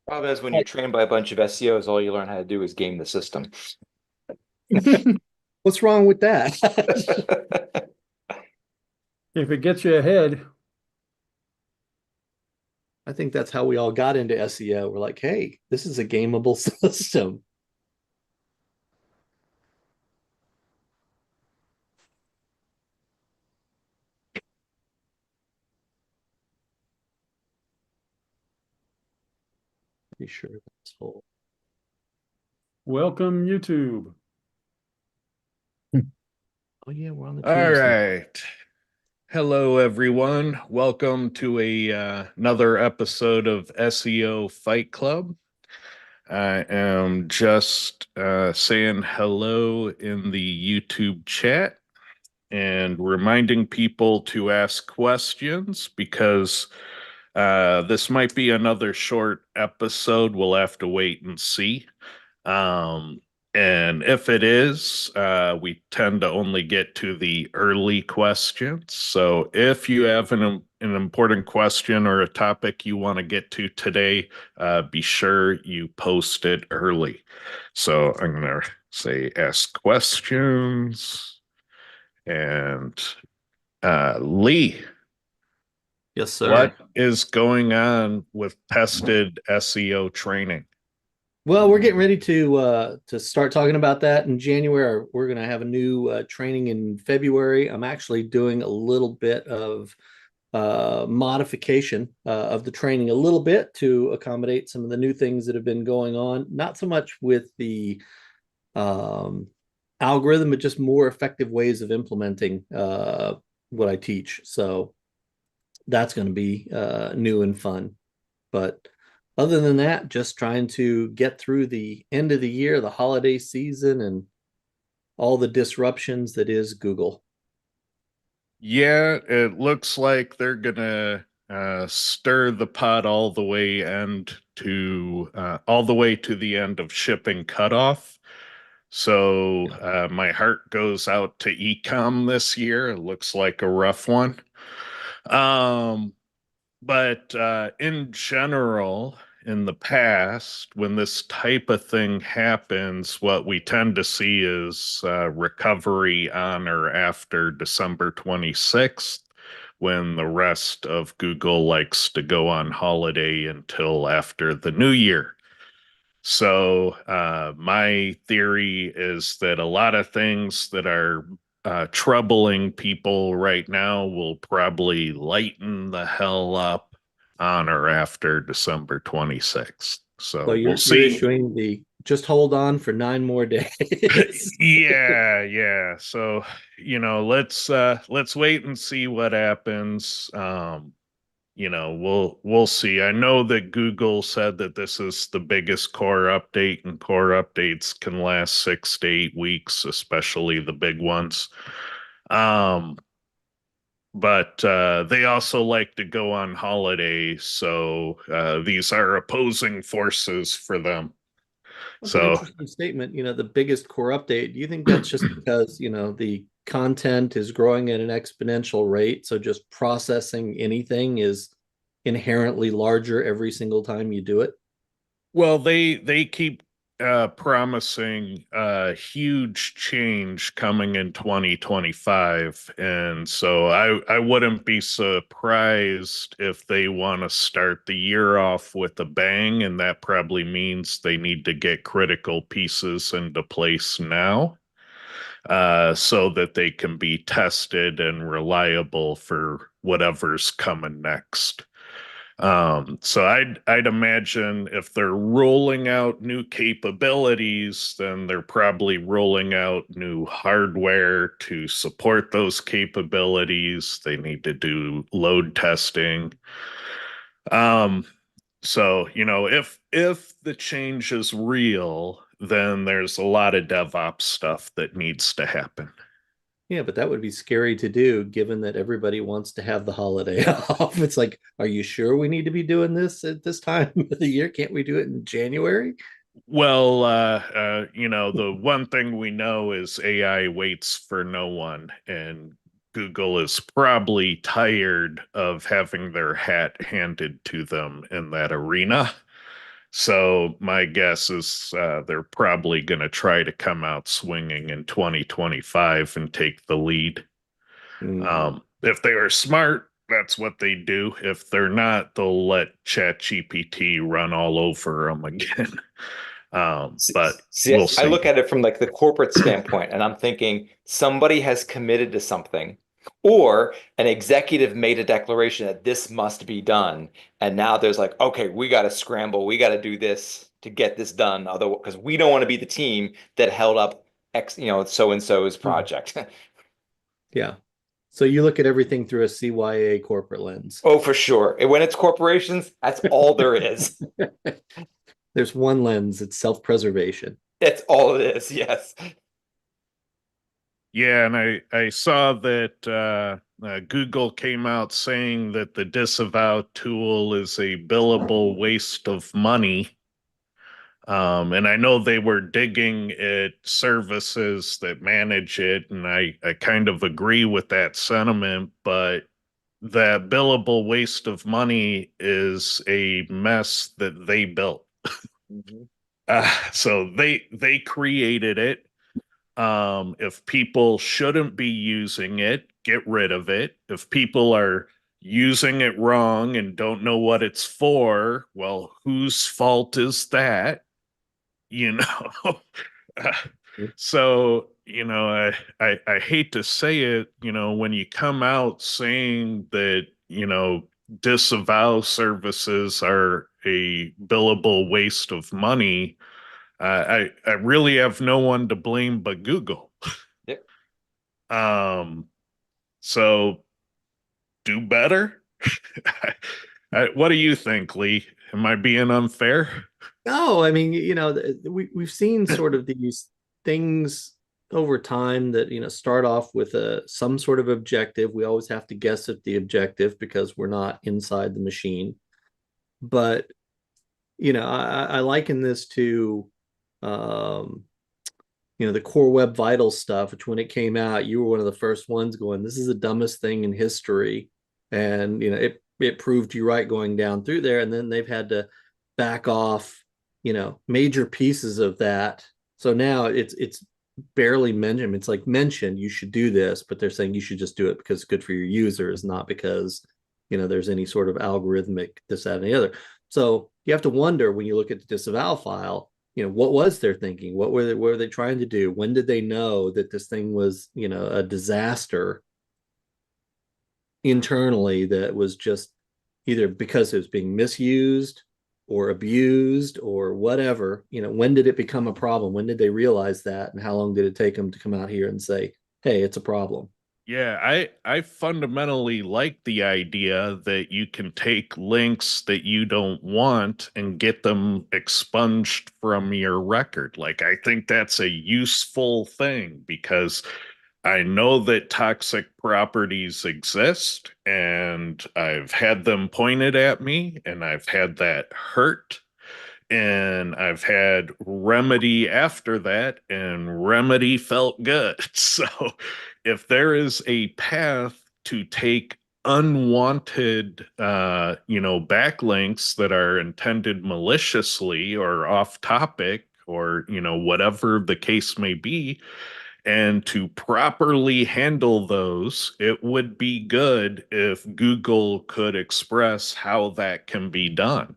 Problem is when you're trained by a bunch of SEOs, all you learn how to do is game the system. What's wrong with that? If it gets you ahead, I think that's how we all got into SEO. We're like, hey, this is a gameable system. Pretty sure that's whole. welcome YouTube. Oh yeah, we're on the All teams. right. Hello, everyone. Welcome to another episode of SEO Fight Club. I am just saying hello in the YouTube chat and reminding people to ask questions because this might be another short episode. We'll have to wait and see. Um, and if it is, we tend to only get to the early questions. So if you have an important question or a topic you want to get to today, be sure you post it early. So I'm going to say ask questions. And Lee, Yes, sir. what is going on with tested SEO training? Well, we're getting ready to start talking about that in January. We're going to have a new training in February. I'm actually doing a little bit of modification of the training a little bit to accommodate some of the new things that have been going on. Not so much with the um, algorithm, but just more effective ways of implementing what I teach. So that's going to be new and fun. But other than that, just trying to get through the end of the year, the holiday season, and all the disruptions that is Google. Yeah, it looks like they're gonna stir the pot all the way to the end of shipping cutoff. So my heart goes out to ecom this year. It looks like a rough one. Um, but in general, in the past, when this type of thing happens, what we tend to see is recovery on or after December 26th, when the rest of Google likes to go on holiday until after the new year. So, my theory is that a lot of things that are troubling people right now will probably lighten the hell up on or after December 26th. So So we'll you're see. issuing the just hold on for 9 more days. Yeah, yeah. So, let's wait and see what happens. We'll see. I know that Google said that this is the biggest core update, and core updates can last 6 to 8 weeks, especially the big ones. Um, but they also like to go on holiday, so these are opposing forces for them. That's an So interesting statement. The biggest core update. Do you think that's just because, the content is growing at an exponential rate? So just processing anything is inherently larger every single time you do it? Well, they keep promising huge change coming in 2025, and so I wouldn't be surprised if they want to start the year off with a bang, and that probably means they need to get critical pieces into place now, so that they can be tested and reliable for whatever's coming next. So I'd imagine if they're rolling out new capabilities, then they're probably rolling out new hardware to support those capabilities. They need to do load testing. Um, so if the change is real, then there's a lot of DevOps stuff that needs to happen. Yeah, but that would be scary to do given that everybody wants to have the holiday off. It's like, are you sure we need to be doing this at this time of the year? Can't we do it in January? Well, the one thing we know is AI waits for no one, and Google is probably tired of having their hat handed to them in that arena. So my guess is they're probably going to try to come out swinging in 2025 and take the lead. If they are smart, that's what they do. If they're not, they'll let ChatGPT run all over them again. But See, we'll I see. look at it from like the corporate standpoint, and I'm thinking somebody has committed to something, or an executive made a declaration that this must be done, and now there's like, okay, we got to scramble, we got to do this to get this done, otherwise, because we don't want to be the team that held up X, so and so's project. Yeah. So you look at everything through a CYA corporate lens. Oh, for sure. And when it's corporations, that's all there is. There's one lens, it's self-preservation. That's all it is. Yes. Yeah, and I saw that Google came out saying that the Disavow tool is a billable waste of money. And I know they were digging at services that manage it, and I kind of agree with that sentiment, but that billable waste of money is a mess that they built. So they created it. If people shouldn't be using it, get rid of it. If people are using it wrong and don't know what it's for, well, whose fault is that? You know? So, I hate to say it, when you come out saying that, disavow services are a billable waste of money, I really have no one to blame but Google. Yep. So do better. What do you think, Lee? Am I being unfair? No, I mean, we've seen sort of these things over time that, start off with some sort of objective. We always have to guess at the objective because we're not inside the machine. But, I liken this to, the Core Web Vitals stuff, which when it came out, you were one of the first ones going, this is the dumbest thing in history. And, it proved you right going down through there. And then they've had to back off, major pieces of that. So now it's barely mentioned. It's like mentioned, you should do this, but they're saying you should just do it because it's good for your users, not because, there's any sort of algorithmic this, that, and the other. So you have to wonder when you look at the disavow file, what was their thinking? What were they trying to do? When did they know that this thing was, a disaster internally that was just either because it was being misused or abused or whatever? When did it become a problem? When did they realize that? And how long did it take them to come out here and say, hey, it's a problem? Yeah, I fundamentally like the idea that you can take links that you don't want and get them expunged from your record. Like, I think that's a useful thing because I know that toxic properties exist and I've had them pointed at me and I've had that hurt and I've had remedy after that, and remedy felt good. So, if there is a path to take unwanted, backlinks that are intended maliciously or off topic, or whatever the case may be, and to properly handle those, it would be good if Google could express how that can be done.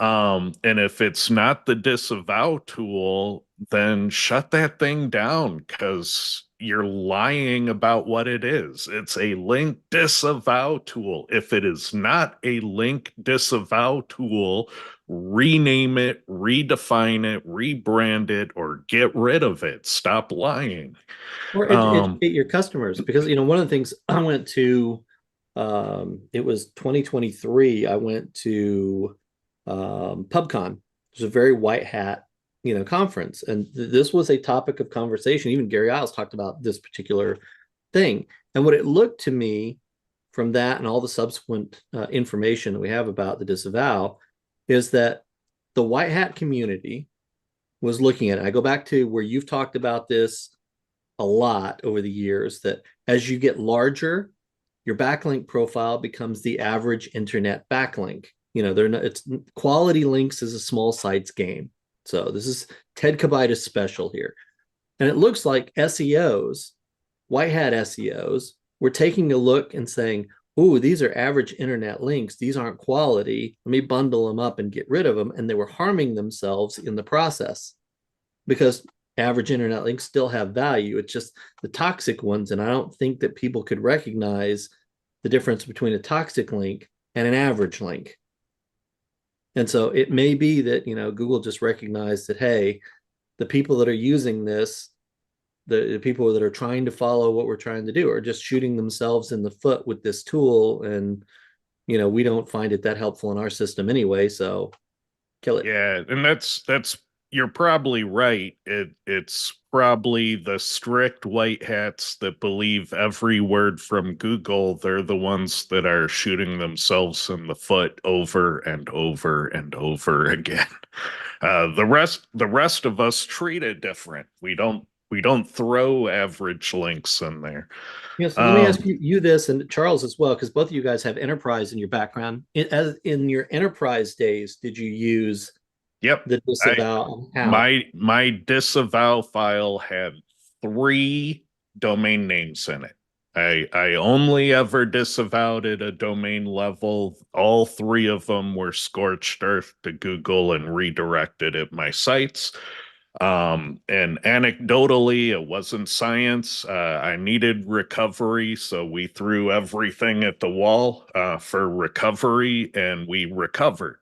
And if it's not the disavow tool, then shut that thing down because you're lying about what it is. It's a link disavow tool. If it is not a link disavow tool, rename it, redefine it, rebrand it, or get rid of it. Stop lying. Or educate your customers, because one of the things I went to, it was 2023. I went to PubCon. It was a very white hat, conference, and this was a topic of conversation. Even Gary Isles talked about this particular thing, and what it looked to me from that and all the subsequent information that we have about the disavow is that the white hat community was looking at it. I go back to where you've talked about this a lot over the years, that as you get larger, your backlink profile becomes the average internet backlink. they're not, it's quality links is a small sites game. So this is Ted Kabaitis special here. And it looks like SEOs, white hat SEOs, were taking a look and saying, "Ooh, these are average internet links. These aren't quality. Let me bundle them up and get rid of them." And they were harming themselves in the process because average internet links still have value. It's just the toxic ones. And I don't think that people could recognize the difference between a toxic link and an average link. And so it may be that, Google just recognized that, hey, the people that are using this, the people that are trying to follow what we're trying to do are just shooting themselves in the foot with this tool. And, we don't find it that helpful in our system anyway. So kill it. Yeah, and that's you're probably right. It's probably the strict white hats that believe every word from Google. They're the ones that are shooting themselves in the foot over and over and over again. The rest of us treat it different. We don't throw average links in there. Yes, let me ask you this, and Charles as well, because both of you guys have enterprise in your background. In your enterprise days, did you use Yep. the disavow? My disavow file had 3 domain names in it. I only ever disavowed at a domain level. All 3 of them were scorched earth to Google and redirected at my sites. And anecdotally, it wasn't science. I needed recovery, so we threw everything at the wall for recovery, and we recovered.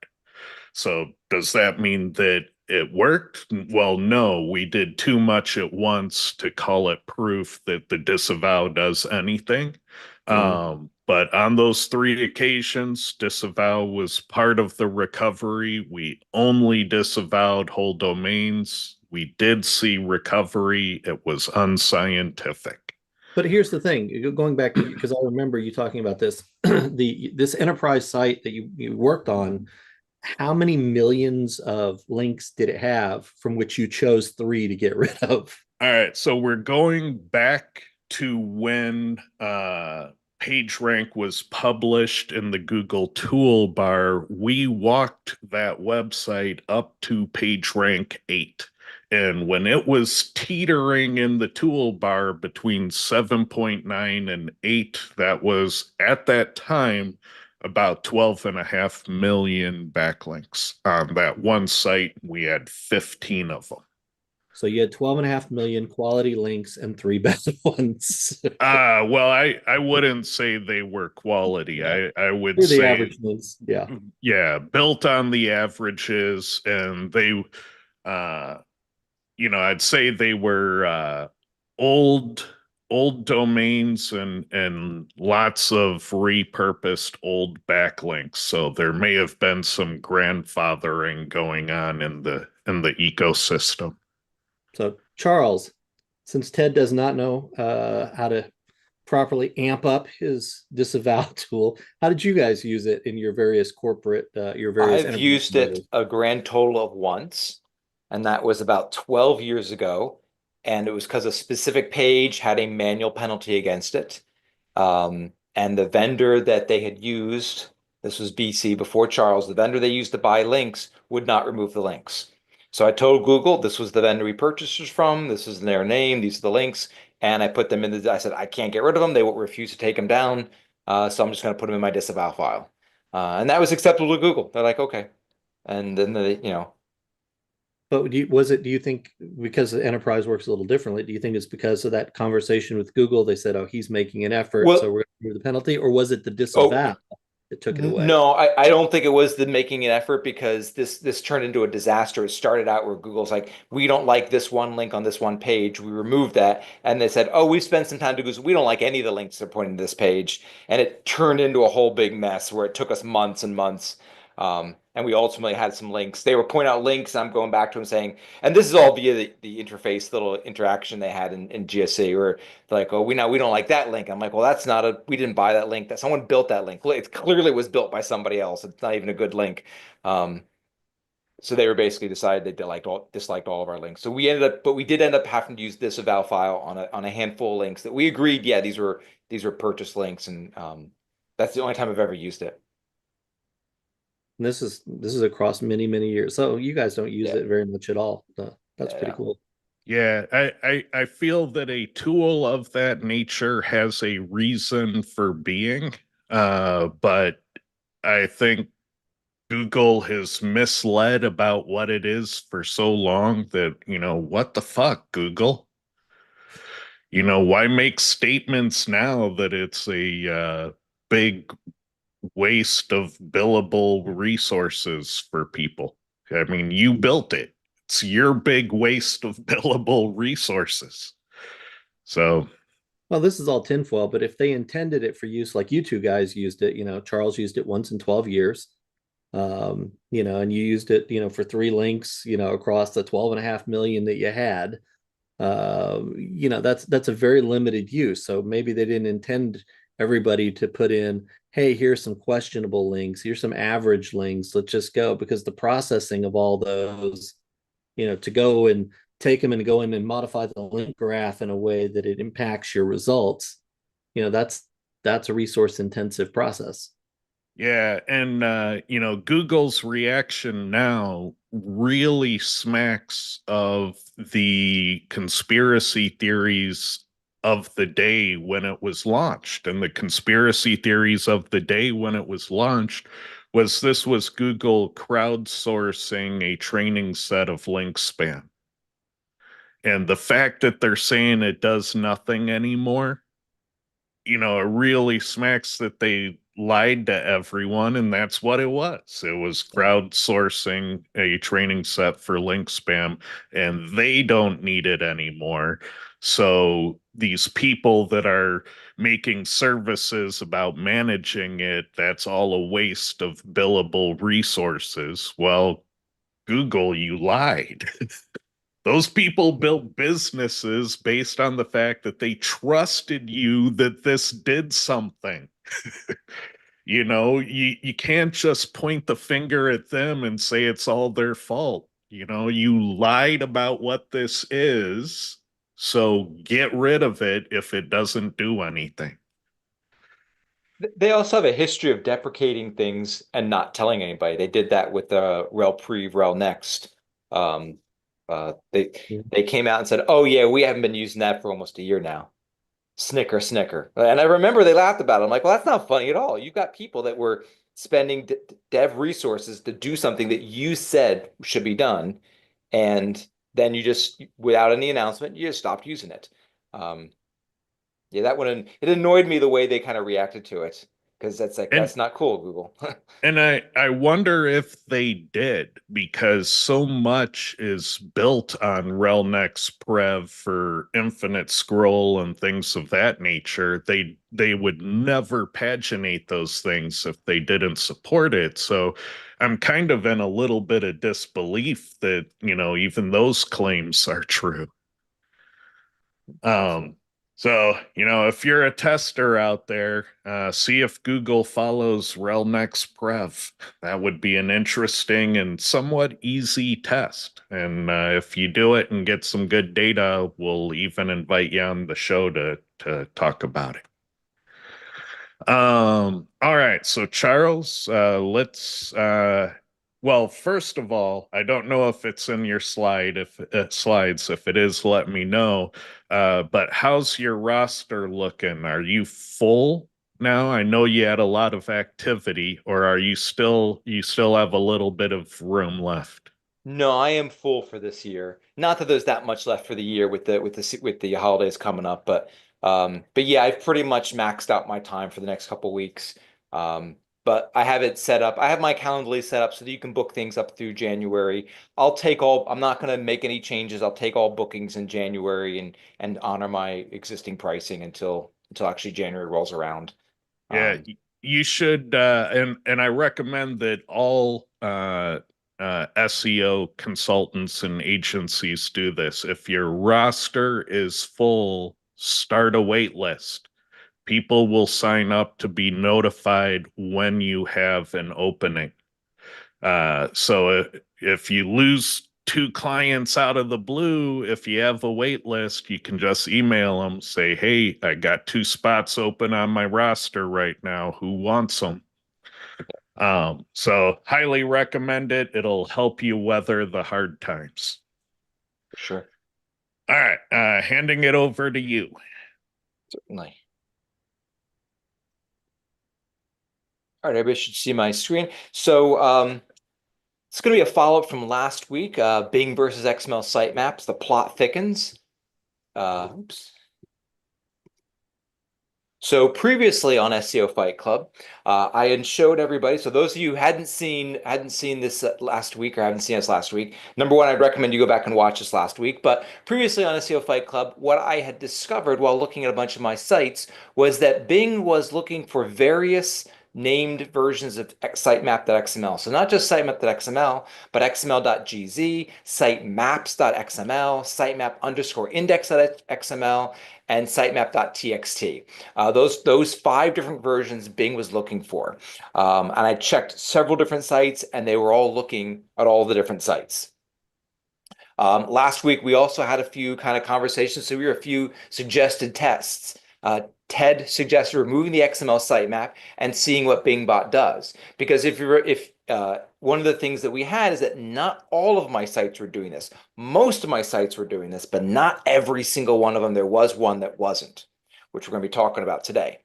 So does that mean that it worked? Well, no, we did too much at once to call it proof that the disavow does anything. But on those 3 occasions, disavow was part of the recovery. We only disavowed whole domains. We did see recovery. It was unscientific. But here's the thing, going back, because I remember you talking about this, this enterprise site that you worked on, how many millions of links did it have from which you chose 3 to get rid of? All right, so we're going back to when PageRank was published in the Google toolbar. We walked that website up to PageRank 8. And when it was teetering in the toolbar between 7.9 and 8, that was at that time about 12.5 million backlinks on that one site. We had 15 of them. So you had 12.5 million quality links and 3 bad ones. Well, I wouldn't say they were quality. I would They're the say average links. Yeah. Yeah, built on the averages, and they I'd say they were old domains and lots of repurposed old backlinks. So there may have been some grandfathering going on in the ecosystem. So Charles, since Ted does not know how to properly amp up his disavow tool, how did you guys use it in your various corporate, your various? I've used it a grand total of once, and that was about 12 years ago. And it was because a specific page had a manual penalty against it. And the vendor that they had used, this was BC before Charles, the vendor they used to buy links would not remove the links. So I told Google this was the vendor we purchased from, this is their name, these are the links, and I put them in I said, I can't get rid of them. They will refuse to take them down. So I'm just going to put them in my disavow file. And that was acceptable to Google. They're like, okay. And then But do you think because the enterprise works a little differently, do you think it's because of that conversation with Google? They said, oh, he's making an effort, so we're going to do the penalty, or was it the disavow that took it away? No, I don't think it was the making an effort, because this turned into a disaster. It started out where Google's like, we don't like this one link on this one page. We removed that. And they said, oh, we spent some time to Google. We don't like any of the links that are pointing to this page. And it turned into a whole big mess where it took us months and months. And we ultimately had some links. They were pointing out links. I'm going back to them saying, and this is all via the interface, little interaction they had in GSC, where they're like, oh, we don't like that link. I'm like, well, we didn't buy that link. That someone built that link. It clearly was built by somebody else. It's not even a good link. So they were basically decided they disliked all of our links. So we did end up having to use this disavow file on a handful of links that we agreed, yeah, these were purchase links, and that's the only time I've ever used it. And this is across many, many years. So you guys don't use Yeah, it very much at all. That's pretty yeah. cool. Yeah, I feel that a tool of that nature has a reason for being, but I think Google has misled about what it is for so long that, what the fuck, Google? Why make statements now that it's a big waste of billable resources for people? I mean, you built it. It's your big waste of billable resources. So, Well, this is all tinfoil, but if they intended it for use like you two guys used it, Charles used it once in 12 years. And you used it, for 3 links, across the 12.5 million that you had. That's a very limited use. So maybe they didn't intend everybody to put in, hey, here's some questionable links, here's some average links, let's just go, because the processing of all those, to go and take them and go in and modify the link graph in a way that it impacts your results, that's a resource intensive process. yeah, and Google's reaction now really smacks of the conspiracy theories of the day when it was launched. And the conspiracy theories of the day when it was launched was this was Google crowdsourcing a training set of link spam. And the fact that they're saying it does nothing anymore, it really smacks that they lied to everyone, and that's what it was. It was crowdsourcing a training set for link spam, and they don't need it anymore. So these people that are making services about managing it, that's all a waste of billable resources. Well, Google, you lied. Those people built businesses based on the fact that they trusted you that this did something. You can't just point the finger at them and say it's all their fault. You lied about what this is, so get rid of it if it doesn't do anything. They also have a history of deprecating things and not telling anybody. They did that with rel pre, rel next. Um, they came out and said, "Oh yeah, we haven't been using that for almost a year now." Snicker, snicker. And I remember they laughed about it. I'm like, well, that's not funny at all. You've got people that were spending dev resources to do something that you said should be done, and then you just, without any announcement, you just stopped using it. Um, yeah, that one, it annoyed me the way they kind of reacted to it, because that's like, And that's not cool, Google. And I wonder if they did, because so much is built on Relnex Prev for infinite scroll and things of that nature. They would never paginate those things if they didn't support it. So I'm kind of in a little bit of disbelief that, even those claims are true. Um, so, if you're a tester out there, see if Google follows Relnex Prev. That would be an interesting and somewhat easy test. And if you do it and get some good data, we'll even invite you on the show to talk about it. All right. So Charles, well, first of all, I don't know if it's in your slides. If it is, let me know. But how's your roster looking? Are you full now? I know you had a lot of activity, or are you still have a little bit of room left? No, I am full for this year. Not that there's that much left for the year with the holidays coming up, but yeah, I've pretty much maxed out my time for the next couple weeks. But I have it set up. I have my Calendly set up so that you can book things up through January. I'm not going to make any changes. I'll take all bookings in January and honor my existing pricing until actually January rolls around. Yeah, Um, you should, and I recommend that all SEO consultants and agencies do this. If your roster is full, start a wait list. People will sign up to be notified when you have an opening. So if you lose two clients out of the blue, if you have a wait list, you can just email them, say, hey, I got two spots open on my roster right now. Who wants them? So highly recommend it. It'll help you weather the hard times. Sure. All right, handing it over to you. Certainly. All right, everybody should see my screen. So it's going to be a follow-up from last week, Bing versus XML sitemaps. The plot thickens. Oops. So previously on SEO Fight Club, I had showed everybody. So those of you who hadn't seen this last week or haven't seen us last week, number one, I'd recommend you go back and watch this last week. But previously on SEO Fight Club, what I had discovered while looking at a bunch of my sites was that Bing was looking for various named versions of sitemap.xml. So not just sitemap.xml, but xml.gz, sitemaps.xml, sitemap_index.xml, and sitemap.txt. Those 5 different versions Bing was looking for. And I checked several different sites, and they were all looking at all the different sites. Last week, we also had a few kind of conversations. So we were a few suggested tests. Ted suggested removing the XML sitemap and seeing what BingBot does. Because one of the things that we had is that not all of my sites were doing this. Most of my sites were doing this, but not every single one of them. There was one that wasn't, which we're going to be talking about today.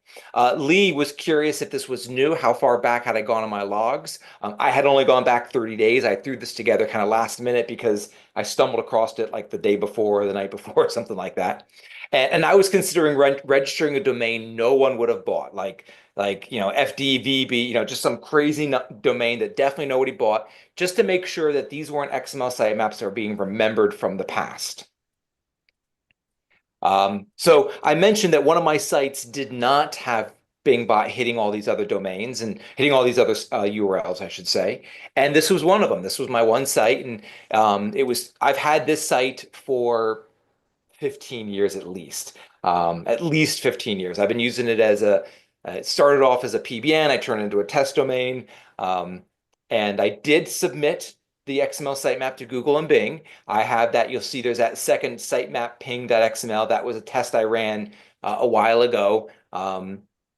Lee was curious if this was new. How far back had I gone on my logs? I had only gone back 30 days. I threw this together kind of last minute because I stumbled across it like the day before or the night before, something like that. And I was considering registering a domain no one would have bought, like FDVB, just some crazy domain that definitely nobody bought, just to make sure that these weren't XML sitemaps that are being remembered from the past. So I mentioned that one of my sites did not have BingBot hitting all these other domains and hitting all these other URLs, I should say. And this was one of them. This was my one site, and I've had this site for 15 years at least 15 years. I've been using it it started off as a PBN. I turned it into a test domain. And I did submit the XML sitemap to Google and Bing. I have that. You'll see there's that second sitemap ping.xml. That was a test I ran a while ago.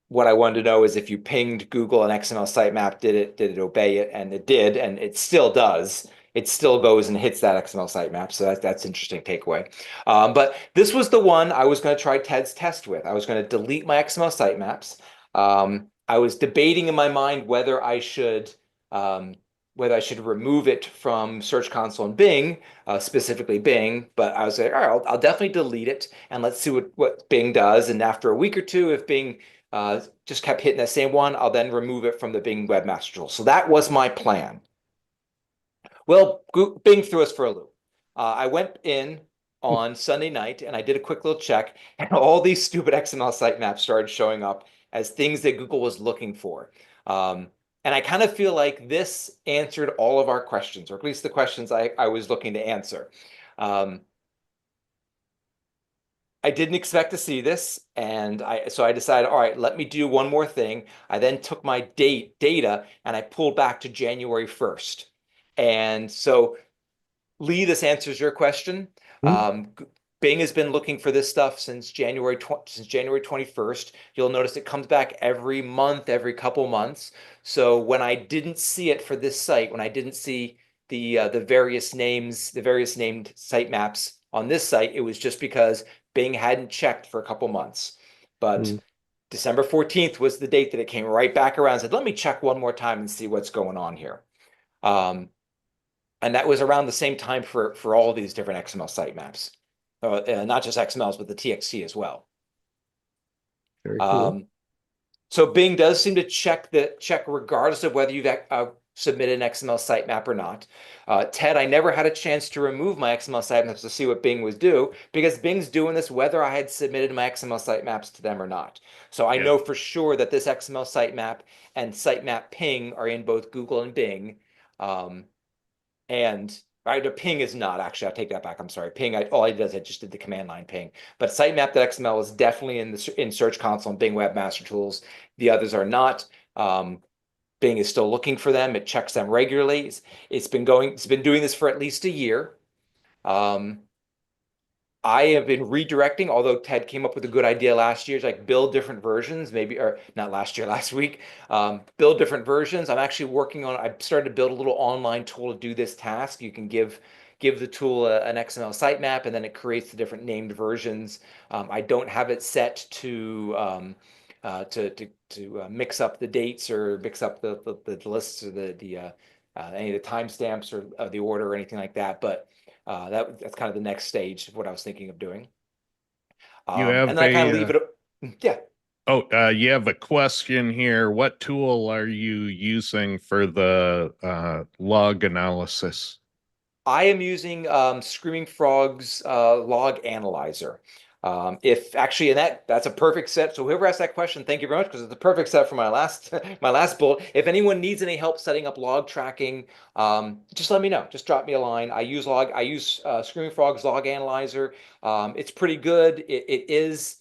What I wanted to know is if you pinged Google an XML sitemap, did it obey it? And it did, and it still does. It still goes and hits that XML sitemap. So that's interesting takeaway. But this was the one I was going to try Ted's test with. I was going to delete my XML sitemaps. I was debating in my mind whether I should remove it from Search Console and Bing, specifically Bing. But I was like, all right, I'll definitely delete it and let's see what Bing does. And after a week or two, if Bing just kept hitting that same one, I'll then remove it from the Bing Webmaster Tool. So that was my plan. Well, Bing threw us for a loop. I went in on Sunday night and I did a quick little check, and all these stupid XML sitemaps started showing up as things that Google was looking for. And I kind of feel like this answered all of our questions, or at least the questions I was looking to answer. I didn't expect to see this, and so I decided, all right, let me do one more thing. I then took my data and I pulled back to January 1st. And so, Lee, this answers your question. Bing has been looking for this stuff since January 21st. You'll notice it comes back every month, every couple months. So when I didn't see it for this site, when I didn't see the various named sitemaps on this site, it was just because Bing hadn't checked for a couple months. But December 14th was the date that it came right back around and said, let me check one more time and see what's going on here. And that was around the same time for all these different XML sitemaps. Not just XMLs, but the TXT as well. Very cool. So Bing does seem to check regardless of whether you've submitted an XML sitemap or not. Ted, I never had a chance to remove my XML sitemaps to see what Bing was due, because Bing's doing this whether I had submitted my XML sitemaps to them or not. So I know for sure that this XML sitemap and sitemap ping are in both Google and Bing. And right, ping is not actually. I'll take that back. I'm sorry. Ping. All I did is I just did the command line ping. But sitemap.xml is definitely in Search Console and Bing Webmaster Tools. The others are not. Bing is still looking for them. It checks them regularly. It's been doing this for at least a year. And I have been redirecting, although Ted came up with a good idea last year, like build different versions, maybe, or not last year, last week, build different versions. I'm actually working on, I started to build a little online tool to do this task. You can give the tool an XML sitemap, and then it creates the different named versions. I don't have it set to mix up the dates or mix up the lists or any of the timestamps or the order or anything like that, but that's kind of the next stage of what I was thinking of doing. You And have then I kind of leave it. Yeah. you have a question here. What tool are you using for the log analysis? I am using Screaming Frog's log analyzer. If actually, and that's a perfect set. So whoever asked that question, thank you very much, because it's a perfect set for my last my last bullet. If anyone needs any help setting up log tracking, just let me know. Just drop me a line. I use Screaming Frog's log analyzer. It's pretty good. It is.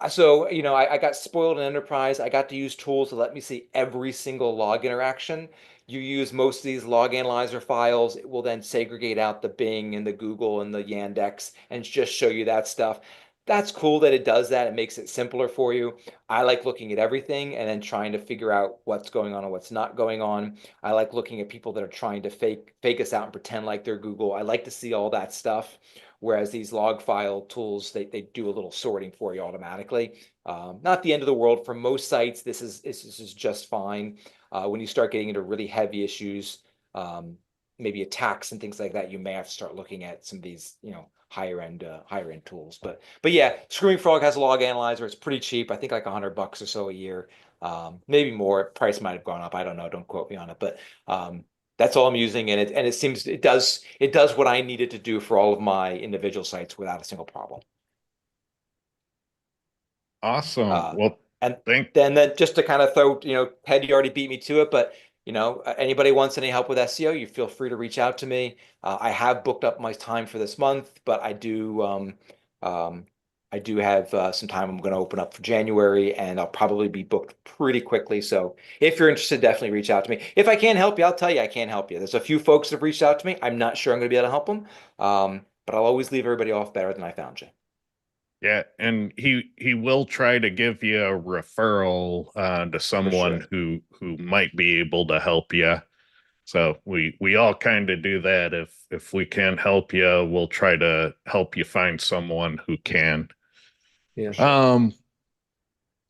So, I got spoiled in enterprise. I got to use tools to let me see every single log interaction. You use most of these log analyzer files. It will then segregate out the Bing and the Google and the Yandex and just show you that stuff. That's cool that it does that. It makes it simpler for you. I like looking at everything and then trying to figure out what's going on and what's not going on. I like looking at people that are trying to fake us out and pretend like they're Google. I like to see all that stuff. Whereas these log file tools, they do a little sorting for you automatically. Not the end of the world. For most sites, this is just fine. When you start getting into really heavy issues, maybe attacks and things like that, you may have to start looking at some of these, higher end tools. But yeah, Screaming Frog has a log analyzer. It's pretty cheap. I think like $100 or so a year. Maybe more. Price might have gone up. I don't know. Don't quote me on it. But that's all I'm using, and it seems it does what I needed to do for all of my individual sites without a single problem. Awesome. Well, And thank then just to kind of throw, Ted, you already beat me to it, but anybody wants any help with SEO, you feel free to reach out to me. I have booked up my time for this month, but I do have some time I'm going to open up for January, and I'll probably be booked pretty quickly. So if you're interested, definitely reach out to me. If I can't help you, I'll tell you I can't help you. There's a few folks that have reached out to me. I'm not sure I'm going to be able to help them, but I'll always leave everybody off better than I found you. Yeah, and he will try to give you a referral to someone who might be able to help you. So we all kind of do that. If we can help you, we'll try to help you find someone who can. Yeah. Sure.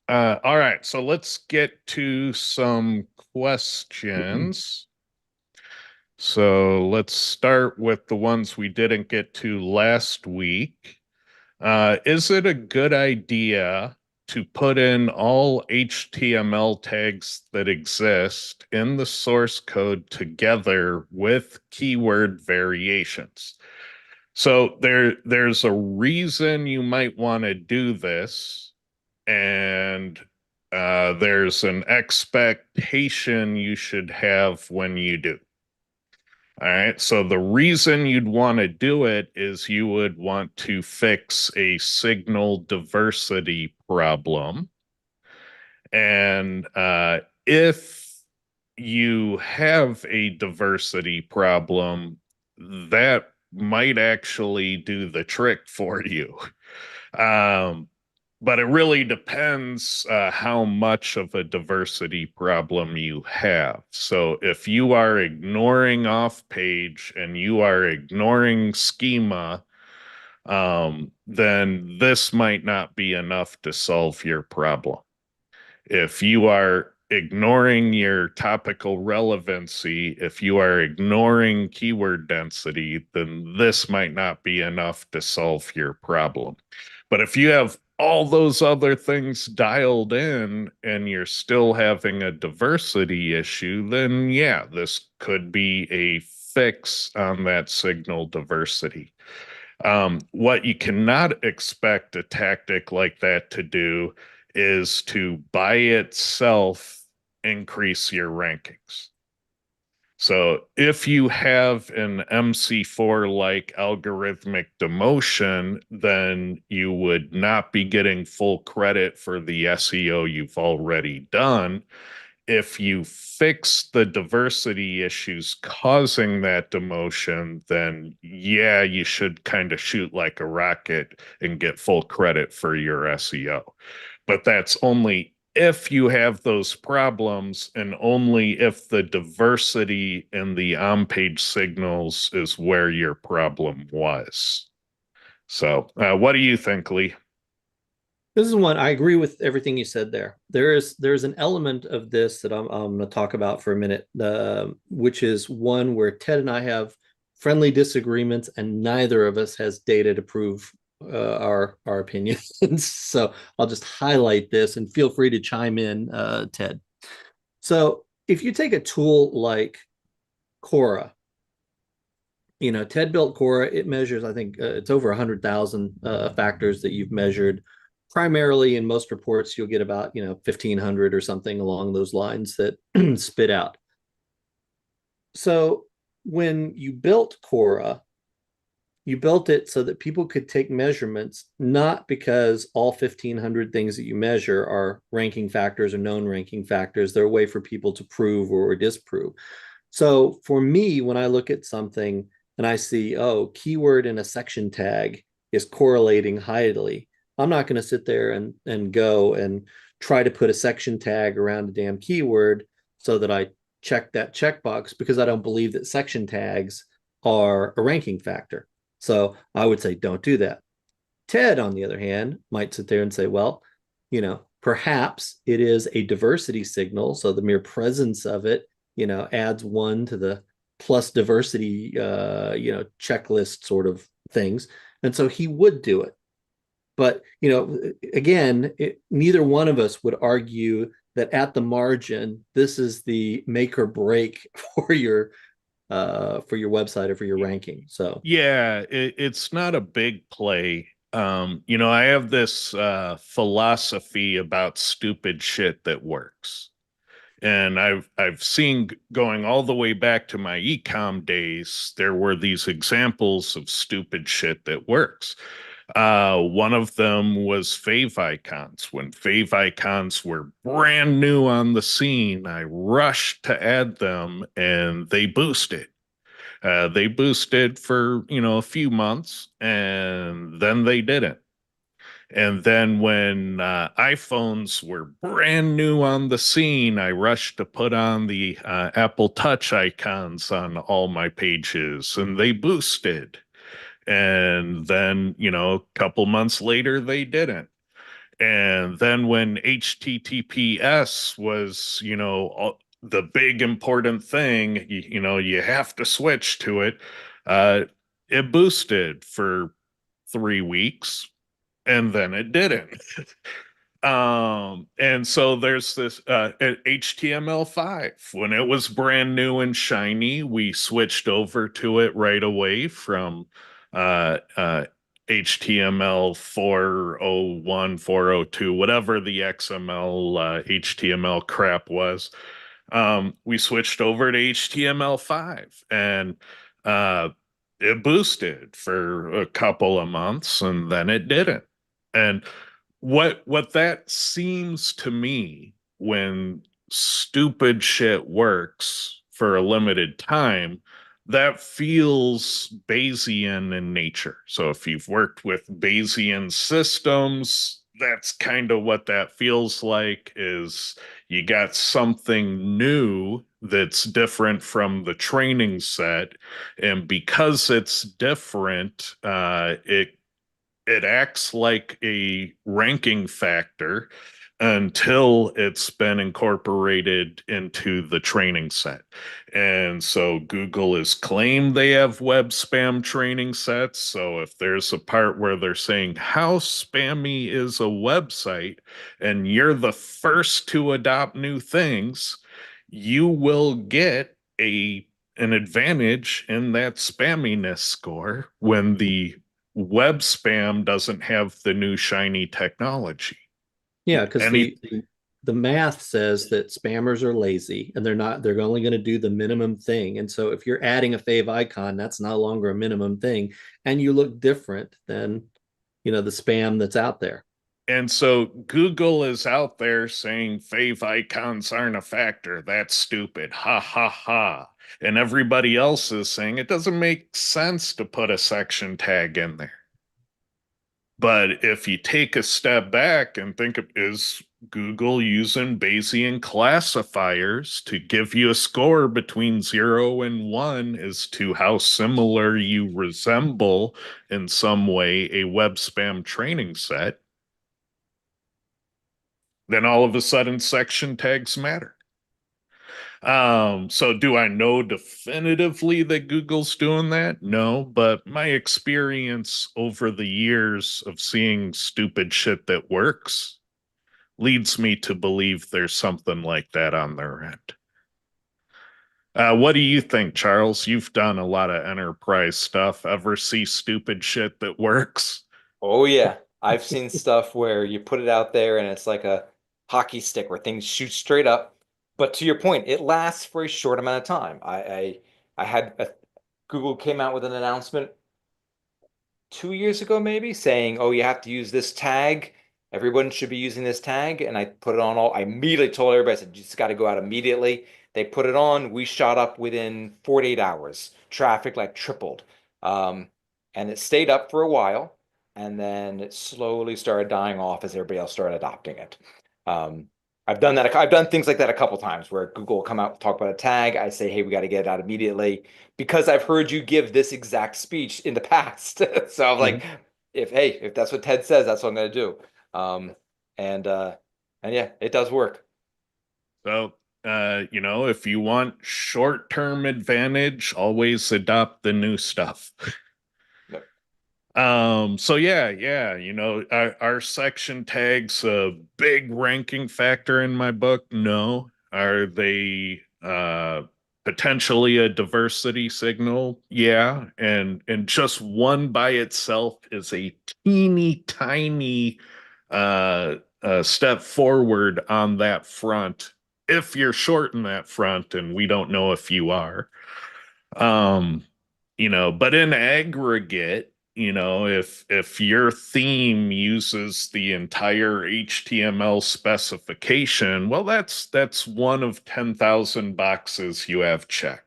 All right, so let's get to some questions. So let's start with the ones we didn't get to last week. Is it a good idea to put in all HTML tags that exist in the source code together with keyword variations? So there's a reason you might want to do this, and there's an expectation you should have when you do. All right. So the reason you'd want to do it is you would want to fix a signal diversity problem. And if you have a diversity problem, that might actually do the trick for you. But it really depends how much of a diversity problem you have. So if you are ignoring off page and you are ignoring schema, then this might not be enough to solve your problem. If you are ignoring your topical relevancy, if you are ignoring keyword density, then this might not be enough to solve your problem. But if you have all those other things dialed in and you're still having a diversity issue, then yeah, this could be a fix on that signal diversity. What you cannot expect a tactic like that to do is to by itself increase your rankings. So if you have an MC4 like algorithmic demotion, then you would not be getting full credit for the SEO you've already done. if you fix the diversity issues causing that demotion, then yeah, you should kind of shoot like a rocket and get full credit for your SEO. But that's only if you have those problems and only if the diversity in the on-page signals is where your problem was. So, what do you think, Lee? This is one I agree with everything you said there. There's an element of this that I'm going to talk about for a minute, which is one where Ted and I have friendly disagreements, and neither of us has data to prove our opinions. So I'll just highlight this, and feel free to chime in, Ted. So if you take a tool like Cora, Ted built Cora. It measures, I think, it's over 100,000 factors that you've measured. Primarily, in most reports, you'll get about 1,500 or something along those lines that spit out. So when you built Cora, you built it so that people could take measurements, not because all 1,500 things that you measure are ranking factors or known ranking factors. They're a way for people to prove or disprove. So for me, when I look at something and I see, oh, keyword in a section tag is correlating highly, I'm not going to sit there and go and try to put a section tag around a damn keyword so that I check that checkbox, because I don't believe that section tags are a ranking factor. So I would say don't do that. Ted, on the other hand, might sit there and say, well, perhaps it is a diversity signal. So the mere presence of it, adds one to the plus diversity, checklist sort of things. And so he would do it. But, again, neither one of us would argue that at the margin, this is the make or break for your website or for your ranking. So yeah, it's not a big play. I have this philosophy about stupid shit that works. And I've seen, going all the way back to my ecom days, there were these examples of stupid shit that works. One of them was fave icons. When fave icons were brand new on the scene, I rushed to add them and they boosted. They boosted for, a few months and then they didn't. And then when iPhones were brand new on the scene, I rushed to put on the Apple Touch icons on all my pages and they boosted. And then, a couple months later, they didn't. And then when HTTPS was, the big important thing, you have to switch to it. It boosted for 3 weeks and then it didn't. And so there's this HTML5. When it was brand new and shiny, we switched over to it right away from HTML 401, 402, whatever the XML HTML crap was. We switched over to HTML5 and it boosted for a couple of months and then it didn't. And what that seems to me, when stupid shit works for a limited time, that feels Bayesian in nature. So if you've worked with Bayesian systems, that's kind of what that feels like. Is you got something new that's different from the training set, and because it's different, it acts like a ranking factor until it's been incorporated into the training set. And so Google has claimed they have web spam training sets. So if there's a part where they're saying how spammy is a website and you're the first to adopt new things, you will get an advantage in that spamminess score when the web spam doesn't have the new shiny technology. yeah, because Any the math says that spammers are lazy and they're only going to do the minimum thing. And so if you're adding a fave icon, that's no longer a minimum thing, and you look different than the spam that's out there. And so Google is out there saying fave icons aren't a factor. That's stupid. Ha ha ha. And everybody else is saying it doesn't make sense to put a section tag in there. But if you take a step back and think of, is Google using Bayesian classifiers to give you a score between 0 and 1 as to how similar you resemble in some way a web spam training set? Then all of a sudden section tags matter. So do I know definitively that Google's doing that? No, but my experience over the years of seeing stupid shit that works leads me to believe there's something like that on their end. What do you think, Charles? You've done a lot of enterprise stuff. Ever see stupid shit that works? Oh yeah, I've seen stuff where you put it out there and it's like a hockey stick where things shoot straight up. But to your point, it lasts for a short amount of time. I had Google came out with an announcement 2 years ago, maybe, saying, "Oh, you have to use this tag. Everyone should be using this tag." And I put it on all. I immediately told everybody, I said, "You just got to go out immediately." They put it on. We shot up within 48 hours. Traffic like tripled, and it stayed up for a while, and then it slowly started dying off as everybody else started adopting it. Um, I've done that. I've done things like that a couple times where Google will come out and talk about a tag. I say, "Hey, we got to get it out immediately," because I've heard you give this exact speech in the past. So I'm like, if that's what Ted says, that's what I'm gonna do. Um, and yeah, it does work. So, if you want short-term advantage, always adopt the new stuff. Yep. So yeah, our section tags a big ranking factor in my book? No. Are they potentially a diversity signal? Yeah. And just one by itself is a teeny tiny step forward on that front if you're short in that front, and we don't know if you are. Um, but in aggregate, if your theme uses the entire HTML specification, well, that's one of 10,000 boxes you have checked.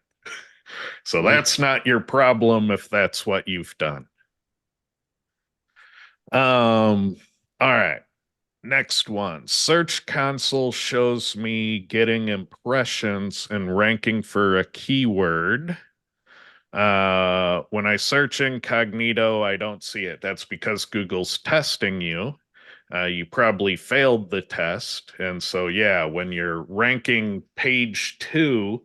So that's not your problem if that's what you've done. All right. Next one. Search Console shows me getting impressions and ranking for a keyword. When I search incognito, I don't see it. That's because Google's testing you. You probably failed the test. And so, yeah, when you're ranking page 2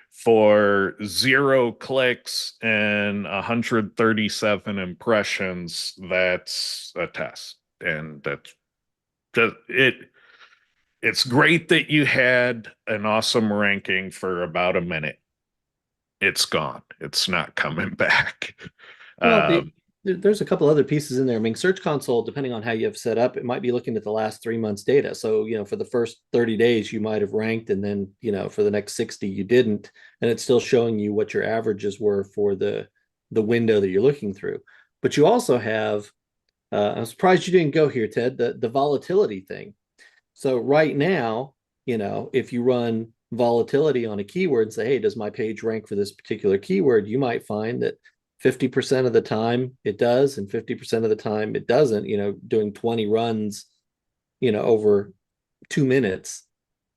for 0 clicks and 137 impressions, that's a test. And that's just it. It's great that you had an awesome ranking for about a minute. It's gone. It's not coming back. Well, there's a couple other pieces in there. I mean, Search Console, depending on how you have set up, it might be looking at the last 3 months data. So, for the first 30 days, you might have ranked, and then, for the next 60, you didn't. And it's still showing you what your averages were for the window that you're looking through. But you also have, I'm surprised you didn't go here, Ted, the volatility thing. So right now, if you run volatility on a keyword and say, hey, does my page rank for this particular keyword? You might find that 50% of the time it does, and 50% of the time it doesn't, doing 20 runs, over 2 minutes,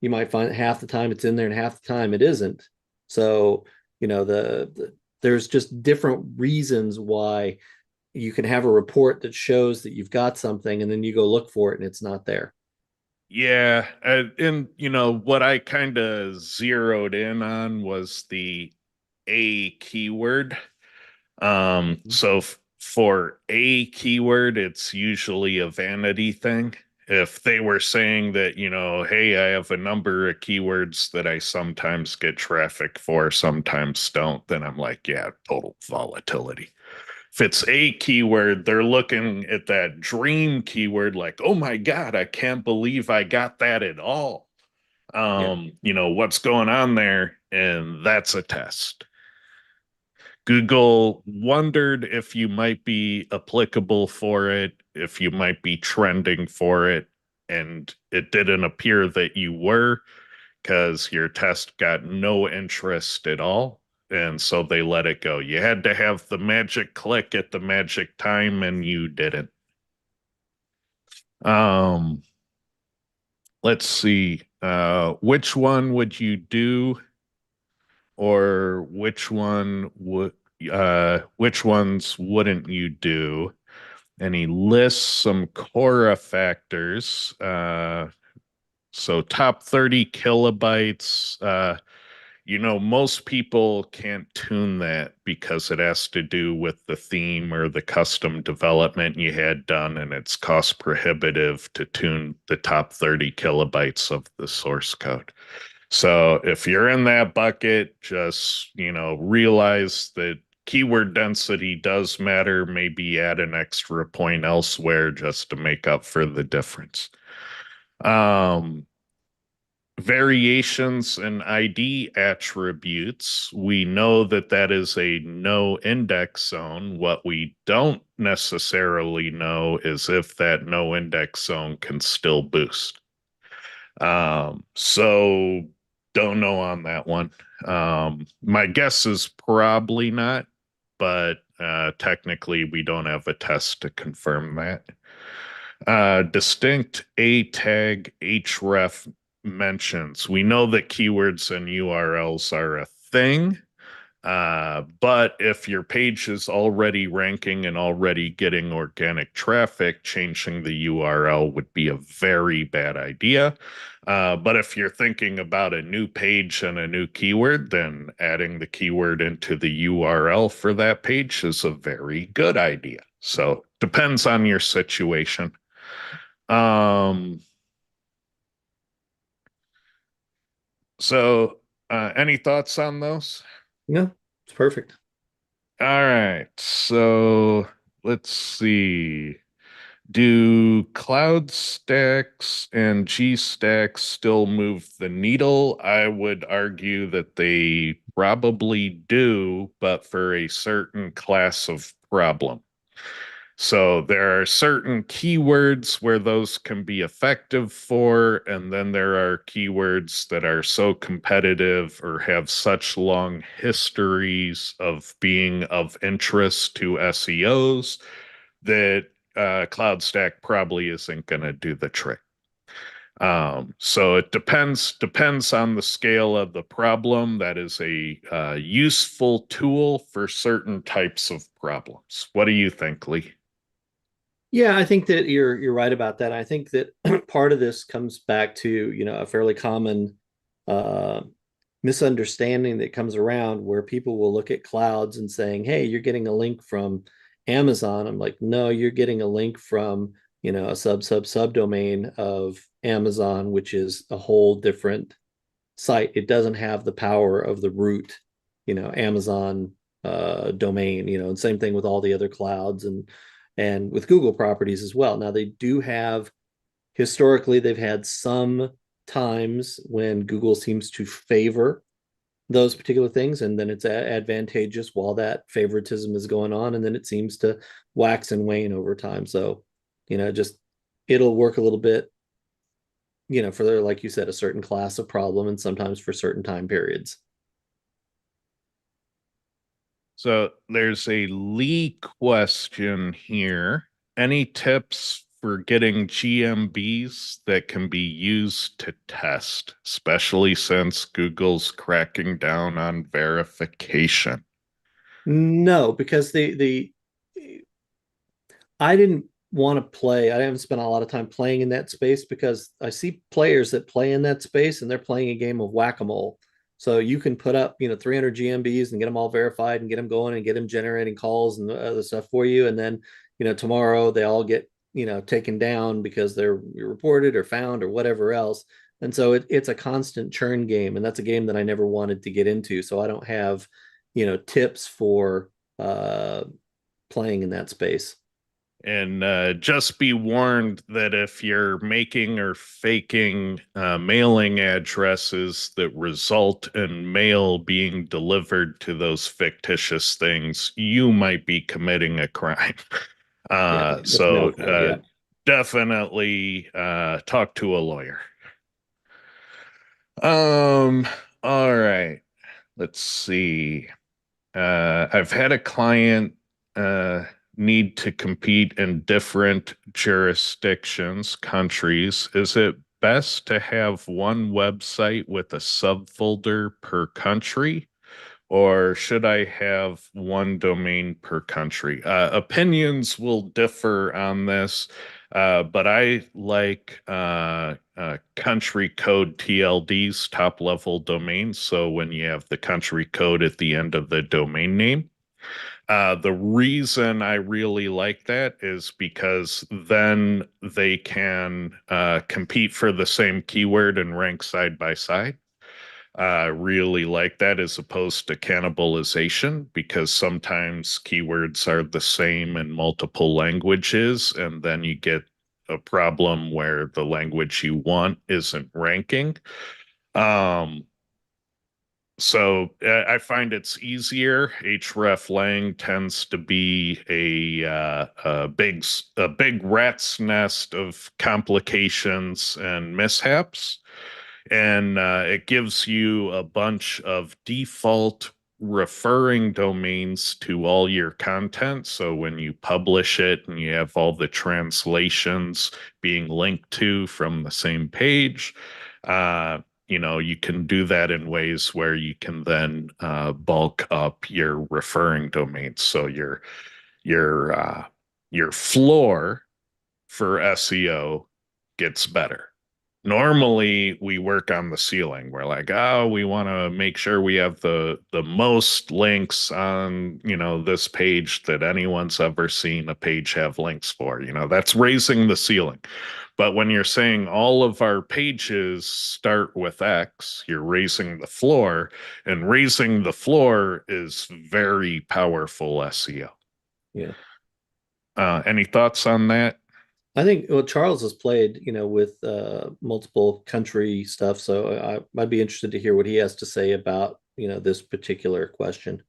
you might find half the time it's in there and half the time it isn't. So, there's just different reasons why you can have a report that shows that you've got something, and then you go look for it and it's not there. Yeah, and what I kind of zeroed in on was the A keyword. So for a keyword, it's usually a vanity thing. If they were saying that, hey, I have a number of keywords that I sometimes get traffic for, sometimes don't, then I'm like, yeah, total volatility. If it's a keyword, they're looking at that dream keyword like, oh my God, I can't believe I got that at all. What's going on there? And that's a test. Google wondered if you might be applicable for it. if you might be trending for it, and it didn't appear that you were, because your test got no interest at all. And so they let it go. You had to have the magic click at the magic time, and you didn't. Let's see. Which one would you do, or which ones wouldn't you do? And he lists some Quora factors. So top 30 kilobytes. Most people can't tune that because it has to do with the theme or the custom development you had done, and it's cost prohibitive to tune the top 30 kilobytes of the source code. So if you're in that bucket, just, realize that keyword density does matter. Maybe add an extra point elsewhere just to make up for the difference. Variations in ID attributes. We know that that is a no index zone. What we don't necessarily know is if that no index zone can still boost. So don't know on that one. My guess is probably not, but technically we don't have a test to confirm that. Distinct A tag href mentions. We know that keywords and URLs are a thing. But if your page is already ranking and already getting organic traffic, changing the URL would be a very bad idea. But if you're thinking about a new page and a new keyword, then adding the keyword into the URL for that page is a very good idea. So depends on your situation. Any thoughts on those? No, it's perfect. All right. So let's see. Do cloud stacks and G stacks still move the needle? I would argue that they probably do, but for a certain class of problem. So there are certain keywords where those can be effective for, and then there are keywords that are so competitive or have such long histories of being of interest to SEOs that Cloud Stack probably isn't going to do the trick. So it depends on the scale of the problem. That is a useful tool for certain types of problems. What do you think, Lee? Yeah, I think that you're right about that. I think that part of this comes back to, a fairly common uh, misunderstanding that comes around where people will look at clouds and saying, "Hey, you're getting a link from Amazon." I'm like, "No, you're getting a link from, a subdomain of Amazon, which is a whole different site. It doesn't have the power of the root, Amazon domain, and same thing with all the other clouds and with Google properties as well. Now they do have historically they've had some times when Google seems to favor those particular things, and then it's advantageous while that favoritism is going on, and then it seems to wax and wane over time. So, just it'll work a little bit, for like you said, a certain class of problem, and sometimes for certain time periods. So there's a Lee question here. Any tips for getting GMBs that can be used to test, especially since Google's cracking down on verification? No, because I didn't want to play. I haven't spent a lot of time playing in that space because I see players that play in that space and they're playing a game of whack-a-mole. So you can put up, 300 GMBs and get them all verified and get them going and get them generating calls and other stuff for you. And then, tomorrow they all get, taken down because they're reported or found or whatever else. And so it's a constant churn game. And that's a game that I never wanted to get into. So I don't have, tips for playing in that space. And just be warned that if you're making or faking mailing addresses that result in mail being delivered to those fictitious things, you might be committing a crime. That's another thing, yeah. Definitely talk to a lawyer. Um, all right. Let's see. I've had a client uh, need to compete in different jurisdictions, countries. Is it best to have one website with a subfolder per country, or should I have one domain per country? Opinions will differ on this, but I like country code TLDs, top level domains. So when you have the country code at the end of the domain name, the reason I really like that is because then they can compete for the same keyword and rank side by side. Really like that as opposed to cannibalization, because sometimes keywords are the same in multiple languages, and then you get a problem where the language you want isn't ranking. Um, I find it's easier. Href lang tends to be a big rat's nest of complications and mishaps, and it gives you a bunch of default referring domains to all your content. So when you publish it and you have all the translations being linked to from the same page, uh, you can do that in ways where you can then bulk up your referring domains. So your your floor for SEO gets better. Normally, we work on the ceiling. We're like, oh, we want to make sure we have the most links on, this page that anyone's ever seen a page have links for. That's raising the ceiling. But when you're saying all of our pages start with X, you're raising the floor, and raising the floor is very powerful SEO. Yeah. Any thoughts on that? I think well, Charles has played, with multiple country stuff, so I'd be interested to hear what he has to say about, this particular question.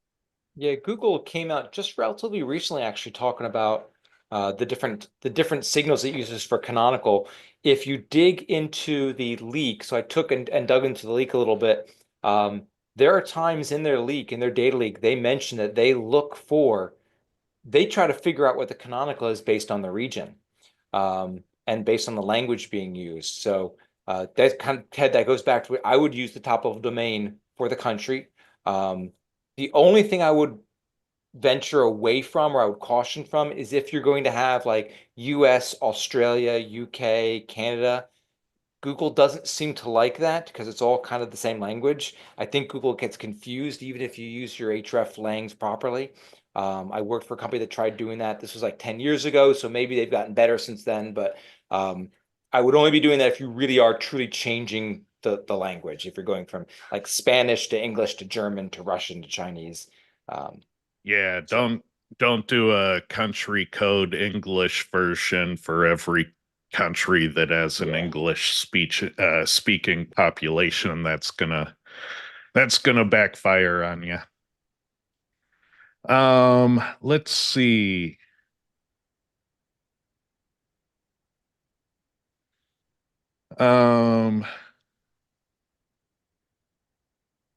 Yeah, Google came out just relatively recently, actually talking about the different signals it uses for canonical. If you dig into the leak, so I took and dug into the leak a little bit. There are times in their leak, in their data leak, they mention that they try to figure out what the canonical is based on the region, and based on the language being used. So that kind of, Ted, that goes back to I would use the top level domain for the country. The only thing I would venture away from, or I would caution from, is if you're going to have like US, Australia, UK, Canada. Google doesn't seem to like that because it's all kind of the same language. I think Google gets confused even if you use your href langs properly. I worked for a company that tried doing that. This was like 10 years ago, so maybe they've gotten better since then. But I would only be doing that if you really are truly changing the language. If you're going from like Spanish to English to German to Russian to Chinese. Um, Yeah, so don't do a country code English version for every country that has an yeah. English speaking population. That's gonna backfire on you. Let's see. Um,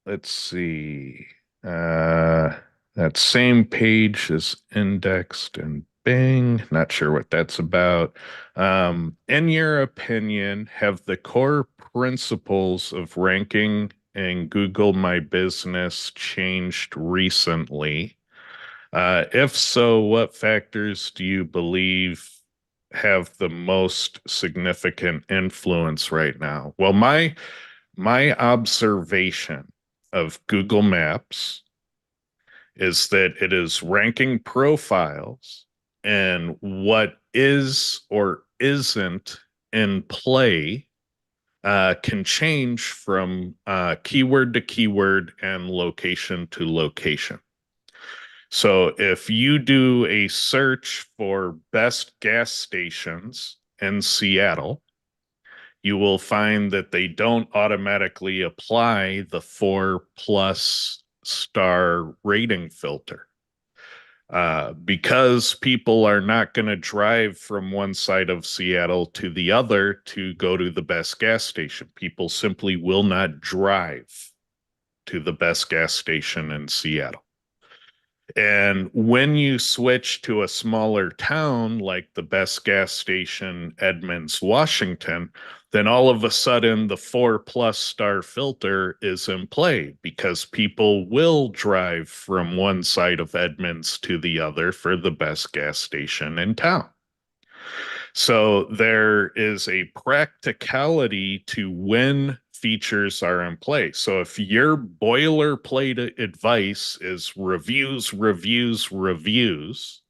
let's see. Uh, that same page is indexed in Bing. Not sure what that's about. In your opinion, have the core principles of ranking in Google My Business changed recently? If so, what factors do you believe have the most significant influence right now? Well, my observation of Google Maps is that it is ranking profiles, and what is or isn't in play can change from keyword to keyword and location to location. So if you do a search for best gas stations in Seattle, you will find that they don't automatically apply the 4+ star rating filter. Because people are not going to drive from one side of Seattle to the other to go to the best gas station. People simply will not drive to the best gas station in Seattle. And when you switch to a smaller town like the best gas station, Edmonds, Washington, then all of a sudden the 4+ star filter is in play because people will drive from one side of Edmonds to the other for the best gas station in town. So there is a practicality to when features are in place. So if your boilerplate advice is reviews, reviews, reviews,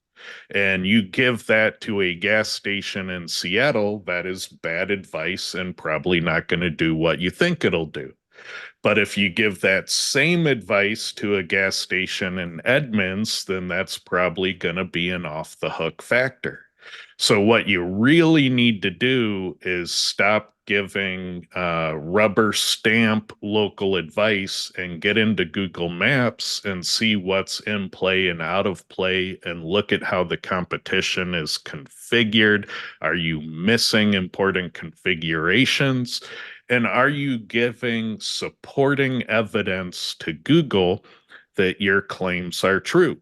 and you give that to a gas station in Seattle, that is bad advice and probably not going to do what you think it'll do. But if you give that same advice to a gas station in Edmonds, then that's probably going to be an off the hook factor. So what you really need to do is stop giving rubber stamp local advice and get into Google Maps and see what's in play and out of play and look at how the competition is configured. Are you missing important configurations? And are you giving supporting evidence to Google that your claims are true?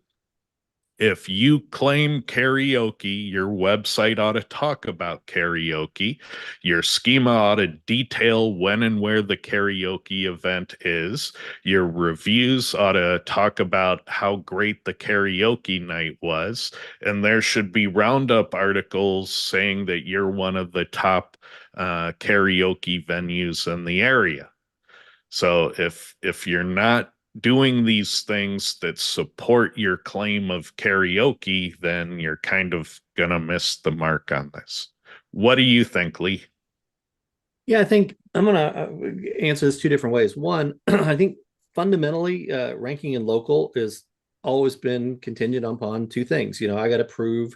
If you claim karaoke, your website ought to talk about karaoke. Your schema ought to detail when and where the karaoke event is. Your reviews ought to talk about how great the karaoke night was. And there should be roundup articles saying that you're one of the top karaoke venues in the area. So if you're not doing these things that support your claim of karaoke, then you're kind of gonna miss the mark on this. What do you think, Lee? Yeah, I think I'm going to answer this two different ways. One, I think fundamentally, ranking in local has always been contingent upon two things. I got to prove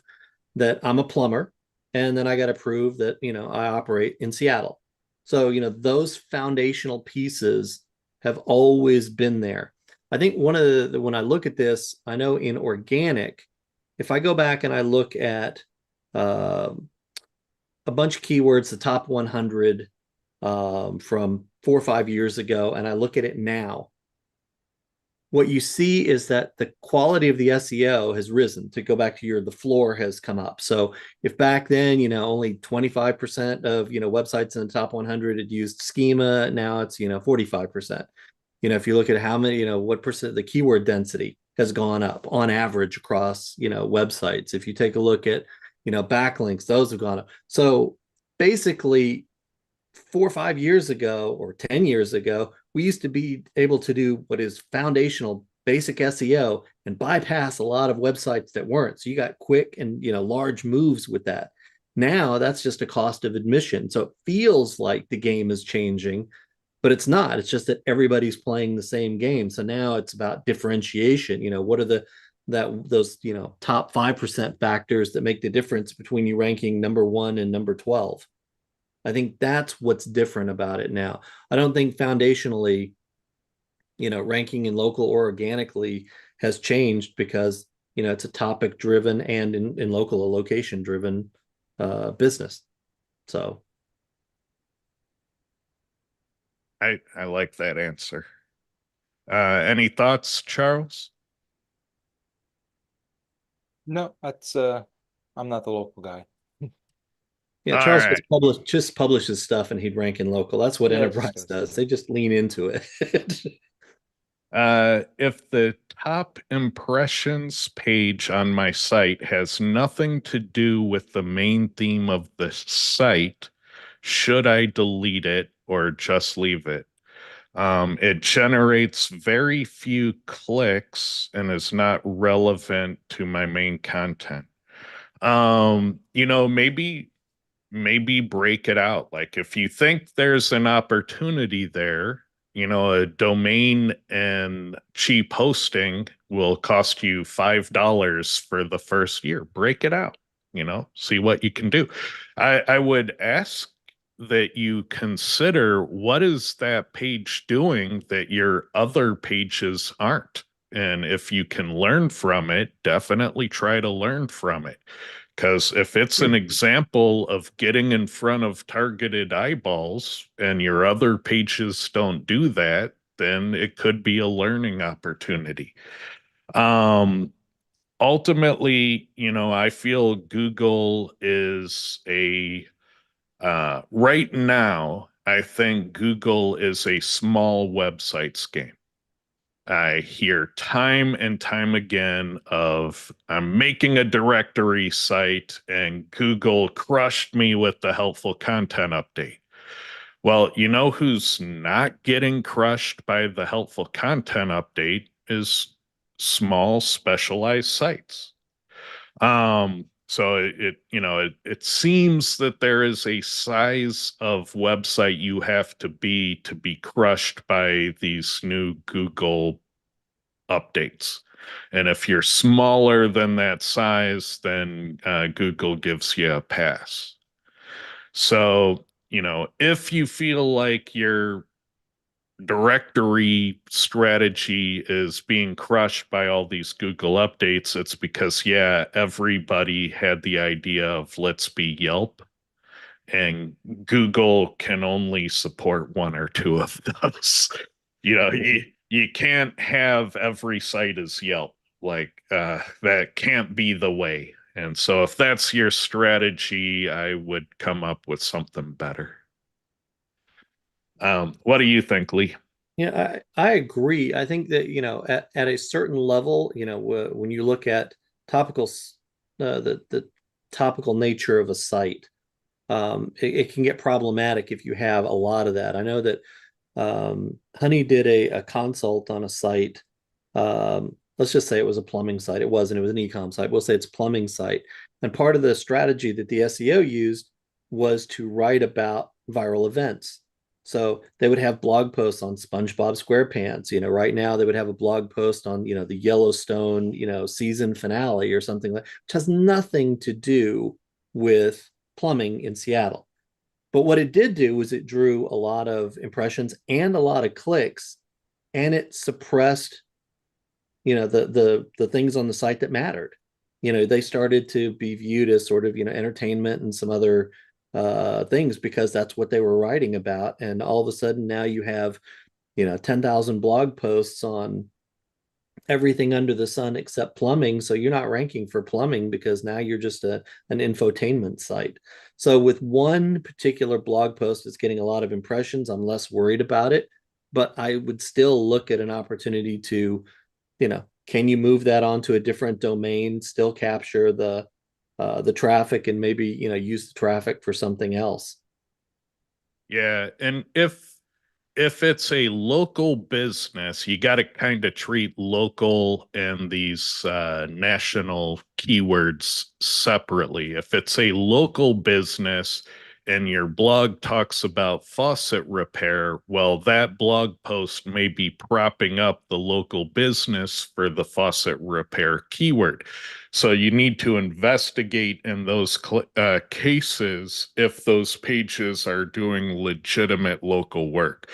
that I'm a plumber, and then I got to prove that, I operate in Seattle. So, those foundational pieces have always been there. I think one of when I look at this, I know in organic, if I go back and I look at uh, a bunch of keywords, the top 100 from 4 or 5 years ago, and I look at it now, what you see is that the quality of the SEO has risen. To go back to the floor has come up. So if back then, only 25% of, websites in the top 100 had used schema, now it's, 45%. If you look at how many, what percent the keyword density has gone up on average across, websites. If you take a look at, backlinks, those have gone up. So basically 4 or 5 years ago or 10 years ago, we used to be able to do what is foundational basic SEO and bypass a lot of websites that weren't. So you got quick and large moves with that. Now that's just a cost of admission. So it feels like the game is changing, but it's not. It's just that everybody's playing the same game. So now it's about differentiation. What are those top 5% factors that make the difference between you ranking number 1 and number 12? I think that's what's different about it now. I don't think foundationally, ranking in local or organically has changed because, it's a topic driven and in local, a location driven business. So I like that answer. Any thoughts, Charles? No, that's I'm not the local guy. yeah, All Charles right. just publishes stuff and he'd rank in local. That's what Yeah, Enterprise just does. They just lean into it. If the top impressions page on my site has nothing to do with the main theme of the site, should I delete it or just leave it? It generates very few clicks and is not relevant to my main content. Maybe break it out. Like if you think there's an opportunity there, a domain and cheap hosting will cost you $5 for the first year. Break it out, see what you can do. I would ask that you consider what is that page doing that your other pages aren't? And if you can learn from it, definitely try to learn from it. Because if it's an example of getting in front of targeted eyeballs and your other pages don't do that, then it could be a learning opportunity. Ultimately, I feel Google is right now, I think Google is a small websites game. I hear time and time again of I'm making a directory site and Google crushed me with the helpful content update. Well, you know who's not getting crushed by the helpful content update is small specialized sites. So it seems that there is a size of website you have to be crushed by these new Google updates. And if you're smaller than that size, then Google gives you a pass. So, if you feel like your directory strategy is being crushed by all these Google updates, it's because, yeah, everybody had the idea of let's be Yelp, and Google can only support one or two of those. You can't have every site as Yelp. Like, that can't be the way. And so if that's your strategy, I would come up with something better. What do you think, Lee? Yeah, I agree. I think that, at a certain level, when you look at topical, the topical nature of a site, it can get problematic if you have a lot of that. I know that Honey did a consult on a site. Let's just say it was a plumbing site. It wasn't, it was an e-com site. We'll say it's a plumbing site. And part of the strategy that the SEO used was to write about viral events. So they would have blog posts on SpongeBob SquarePants. Right now they would have a blog post on, the Yellowstone, season finale or something like, which has nothing to do with plumbing in Seattle. But what it did do was it drew a lot of impressions and a lot of clicks, and it suppressed, the things on the site that mattered. They started to be viewed as sort of, entertainment and some other things because that's what they were writing about. And all of a sudden now you have, 10,000 blog posts on everything under the sun except plumbing. So you're not ranking for plumbing because now you're just an infotainment site. So with one particular blog post that's getting a lot of impressions, I'm less worried about it. But I would still look at an opportunity to, can you move that onto a different domain, still capture the traffic, and maybe, use the traffic for something else. Yeah, and if it's a local business, you got to kind of treat local and these national keywords separately. If it's a local business and your blog talks about faucet repair, well, that blog post may be propping up the local business for the faucet repair keyword. So you need to investigate in those cases if those pages are doing legitimate local work.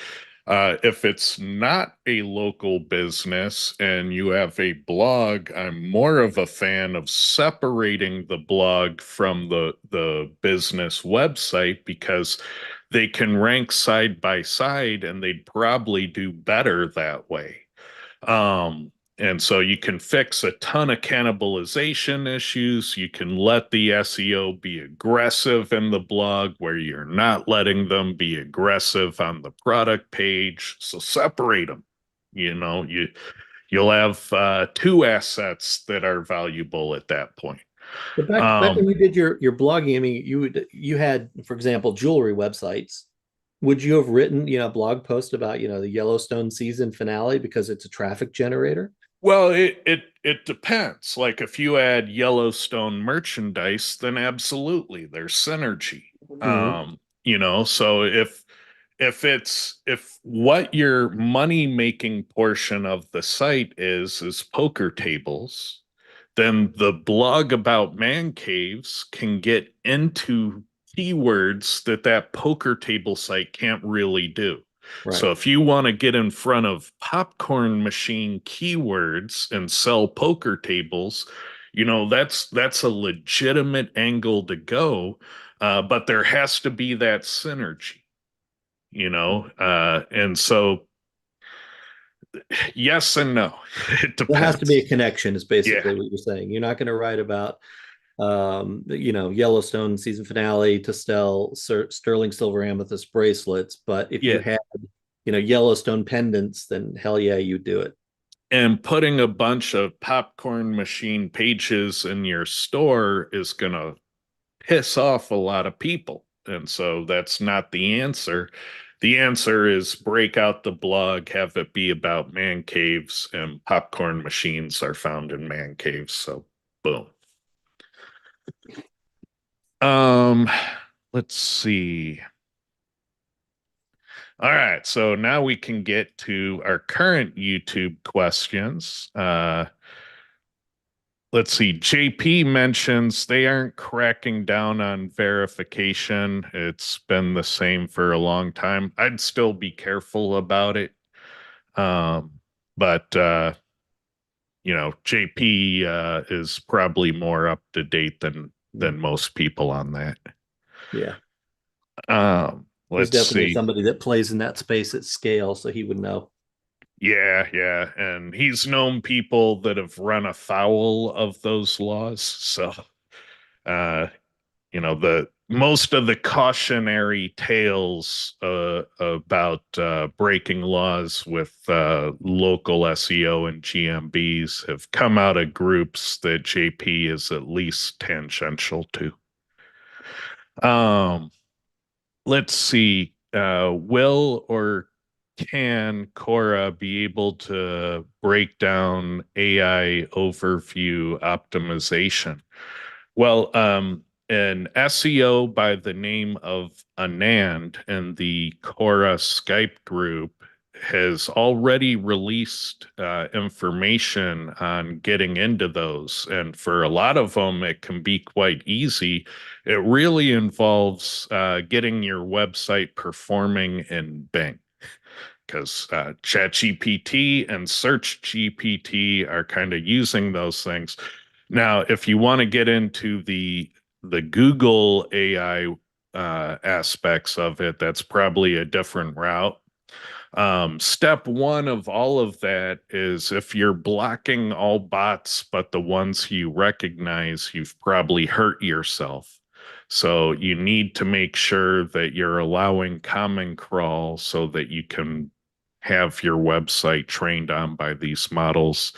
If it's not a local business and you have a blog, I'm more of a fan of separating the blog from the business website because they can rank side by side and they'd probably do better that way. And so you can fix a ton of cannibalization issues. You can let the SEO be aggressive in the blog where you're not letting them be aggressive on the product page. So separate them. You'll have two assets that are valuable at that point. But back when you did your blogging, I mean, you had, for example, jewelry websites. Would you have written, a blog post about, the Yellowstone season finale because it's a traffic generator? Well, it depends. Like if you add Yellowstone merchandise, then absolutely there's synergy. Mhm. So if what your money making portion of the site is poker tables, then the blog about man caves can get into keywords that poker table site can't really do. Right. So if you want to get in front of popcorn machine keywords and sell poker tables, that's a legitimate angle to go. But there has to be that synergy, and so yes and no. It There has to be a depends. connection, is Yeah. basically what you're saying. You're not going to write about Yellowstone season finale to sell sterling silver amethyst bracelets, but if you Yeah. had, Yellowstone pendants, then hell yeah, you do it. And putting a bunch of popcorn machine pages in your store is going to piss off a lot of people. And so that's not the answer. The answer is break out the blog, have it be about man caves, and popcorn machines are found in man caves. So boom. Um, let's see. All right, so now we can get to our current YouTube questions. Let's see. JP mentions they aren't cracking down on verification. It's been the same for a long time. I'd still be careful about it. But JP is probably more up to date than most people on that. Yeah. He's Let's definitely see. somebody that plays in that space at scale, so he would know. Yeah, yeah. And he's known people that have run afoul of those laws. So uh the most of the cautionary tales about breaking laws with local SEO and GMBs have come out of groups that JP is at least tangential to. Um, let's see. Will or can Cora be able to break down AI overview optimization? Well, an SEO by the name of Anand in the Cora Skype group has already released information on getting into those. And for a lot of them, it can be quite easy. It really involves getting your website performing in Bing because ChatGPT and SearchGPT are kind of using those things. Now, if you want to get into the Google AI aspects of it, that's probably a different route. Step one of all of that is if you're blocking all bots, but the ones you recognize, you've probably hurt yourself. So you need to make sure that you're allowing Common Crawl so that you can have your website trained on by these models.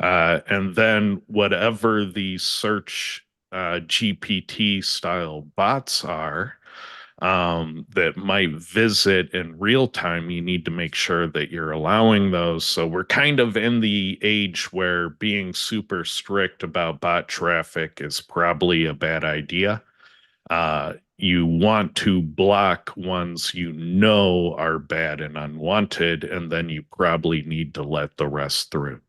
And then whatever the search GPT style bots are, that might visit in real time, you need to make sure that you're allowing those. So we're kind of in the age where being super strict about bot traffic is probably a bad idea. You want to block ones you know are bad and unwanted, and then you probably need to let the rest through.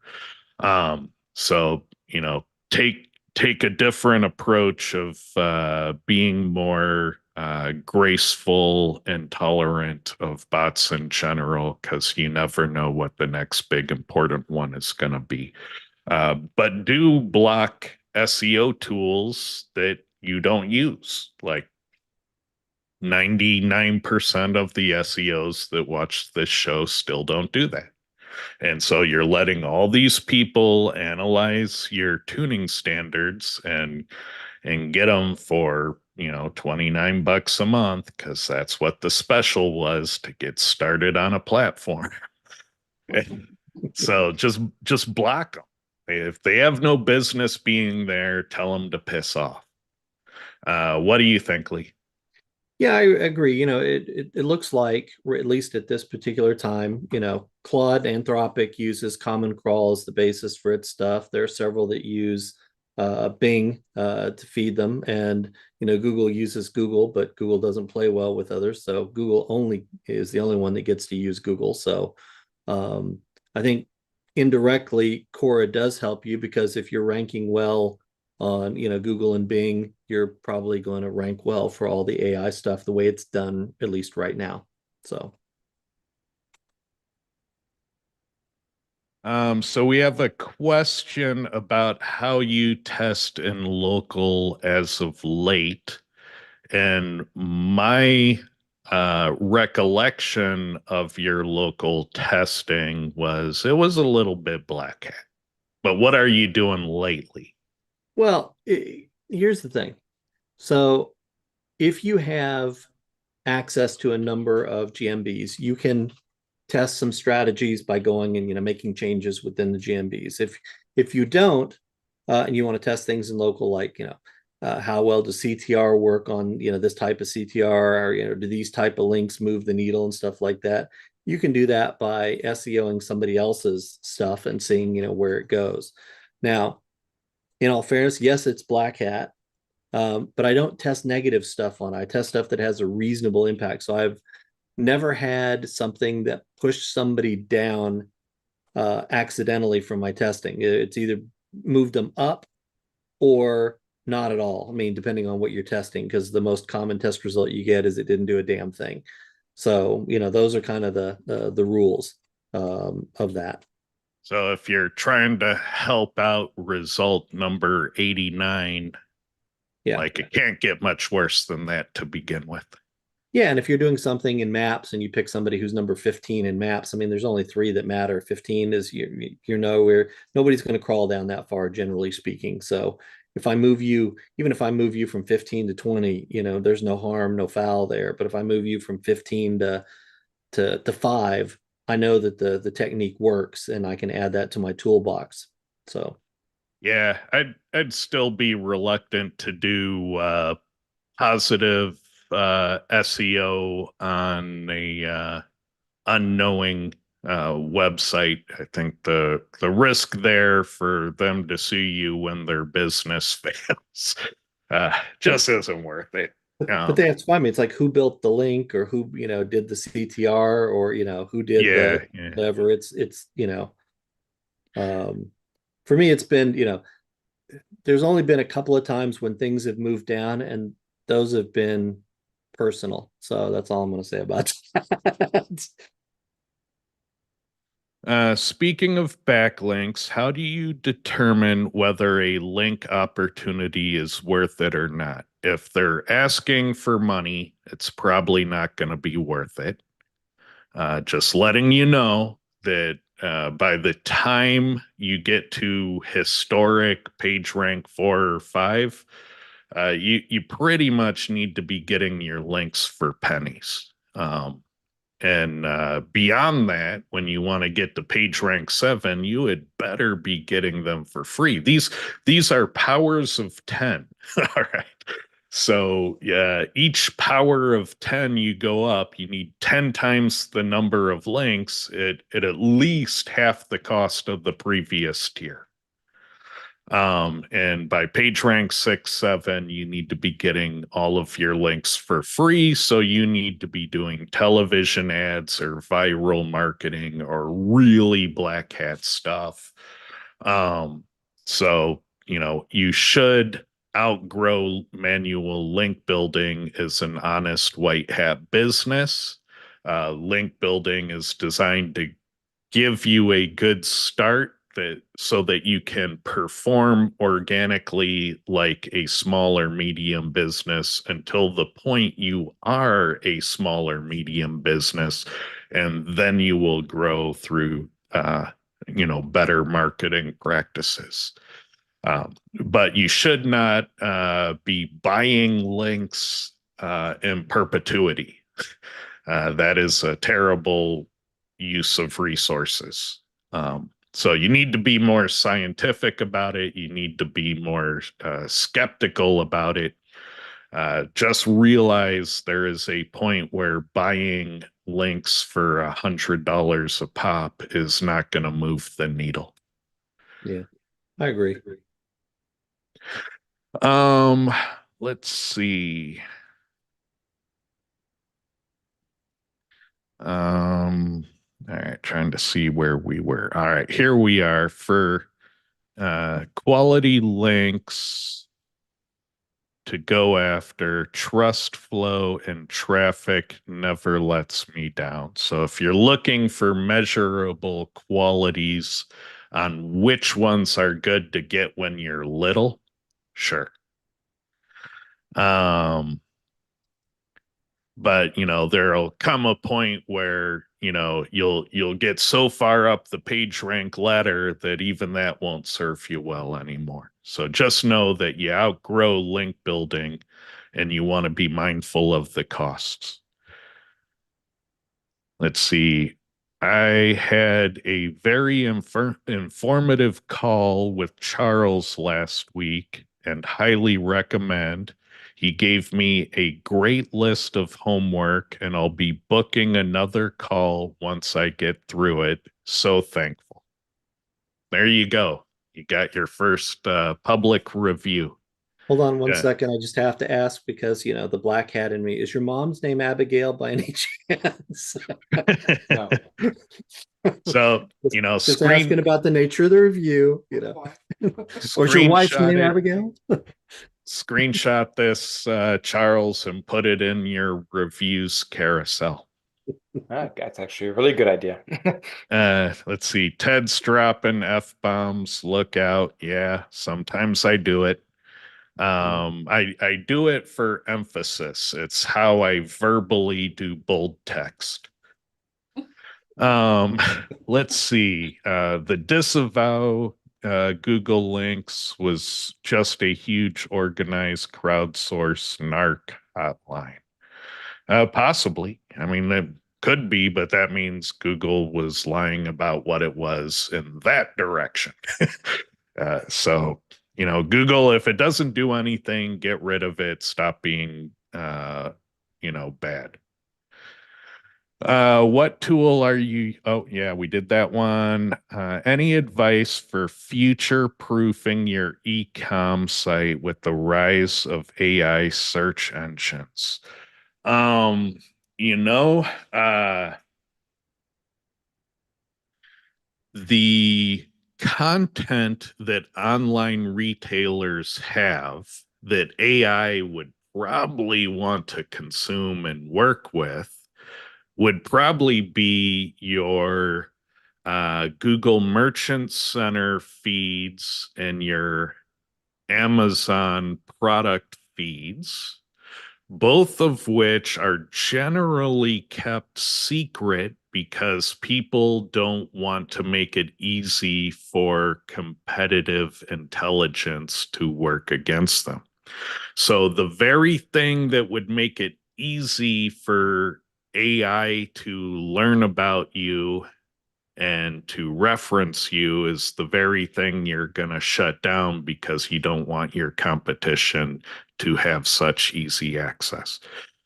So, take a different approach of being more graceful and tolerant of bots in general, because you never know what the next big important one is going to be. But do block SEO tools that you don't use. Like 99% of the SEOs that watch this show still don't do that. And so you're letting all these people analyze your tuning standards and get them for, $29 a month because that's what the special was to get started on a platform. So just block them. If they have no business being there, tell them to piss off. What do you think, Lee? Yeah, I agree. It looks like, or at least at this particular time, Claude Anthropic uses Common Crawl as the basis for its stuff. There are several that use Bing to feed them, and Google uses Google, but Google doesn't play well with others. So Google only is the only one that gets to use Google. So I think indirectly, Cora does help you because if you're ranking well on Google and Bing, you're probably going to rank well for all the AI stuff the way it's done, at least right now. So So we have a question about how you test in local as of late. And my recollection of your local testing was it was a little bit black hat. But what are you doing lately? Well, here's the thing. So if you have access to a number of GMBs, you can test some strategies by going and making changes within the GMBs. If you don't, and you want to test things in local, like how well does CTR work on this type of CTR, or do these type of links move the needle and stuff like that. You can do that by SEOing somebody else's stuff and seeing where it goes. Now, in all fairness, yes, it's black hat, but I don't test negative stuff on it. I test stuff that has a reasonable impact. So I've never had something that pushed somebody down accidentally from my testing. It's either moved them up or not at all. I mean, depending on what you're testing, because the most common test result you get is it didn't do a damn thing. So, those are kind of the rules of that. So if you're trying to help out result number 89, Yeah. like it can't get much worse than that to begin with. Yeah, and if you're doing something in maps and you pick somebody who's number 15 in maps, I mean, there's only three that matter. 15 is where nobody's going to crawl down that far, generally speaking. So if I move you, even if I move you from 15 to 20, there's no harm, no foul there. But if I move you from 15 to 5, I know that the technique works and I can add that to my toolbox. So yeah, I'd still be reluctant to do positive SEO on a unknowing website. I think the risk there for them to sue you when their business fails just isn't worth it. but that's fine. I mean, it's like who built the link, or who did the CTR, or who did Yeah, the yeah. whatever. It's for me, it's been there's only been a couple of times when things have moved down, and those have been personal. So that's all I'm going to say about that. Speaking of backlinks, how do you determine whether a link opportunity is worth it or not? If they're asking for money, it's probably not going to be worth it. Just letting you know that by the time you get to historic page rank 4 or 5, you pretty much need to be getting your links for pennies. And beyond that, when you want to get to page rank 7, you had better be getting them for free. These are powers of 10. All right. So yeah, each power of 10 you go up, you need 10 times the number of links at least half the cost of the previous tier. And by page rank 6, 7, you need to be getting all of your links for free. So you need to be doing television ads or viral marketing or really black hat stuff. So, you should outgrow manual link building as an honest white hat business. Link building is designed to give you a good start so that you can perform organically like a smaller medium business until the point you are a smaller medium business, and then you will grow through better marketing practices. But you should not be buying links in perpetuity. That is a terrible use of resources. So you need to be more scientific about it. You need to be more skeptical about it. Just realize there is a point where buying links for $100 a pop is not going to move the needle. Yeah, I agree. Let's see. All right, trying to see where we were. All right, here we are for quality links. to go after. Trust flow and traffic never lets me down. So if you're looking for measurable qualities on which ones are good to get when you're little, sure. But there'll come a point where you'll get so far up the page rank ladder that even that won't serve you well anymore. So just know that you outgrow link building and you want to be mindful of the costs. Let's see. I had a very informative call with Charles last week and highly recommend. He gave me a great list of homework, and I'll be booking another call once I get through it. So thankful. There you go. You got your first public review. Hold on one Yeah. second. I just have to ask because, the black hat in me. Is your mom's name Abigail by any chance? No. So, Just asking about the nature of the review, Or is your wife's name Abigail? Screenshot this, Charles, and put it in your reviews carousel. That's actually a really good idea. Let's see. Ted's dropping F-bombs. Look out. Yeah, sometimes I do it. I do it for emphasis. It's how I verbally do bold text. Let's see. The Disavow Google Links was just a huge organized crowdsource narc hotline. Possibly. I mean, it could be, but that means Google was lying about what it was in that direction. So, Google, if it doesn't do anything, get rid of it. Stop being, bad. What tool are you? Oh, yeah, we did that one. Any advice for future proofing your e-com site with the rise of AI search engines? You know, the content that online retailers have that AI would probably want to consume and work with would probably be your Google Merchant Center feeds and your Amazon product feeds, both of which are generally kept secret because people don't want to make it easy for competitive intelligence to work against them. So the very thing that would make it easy for AI to learn about you and to reference you is the very thing you're going to shut down because you don't want your competition to have such easy access.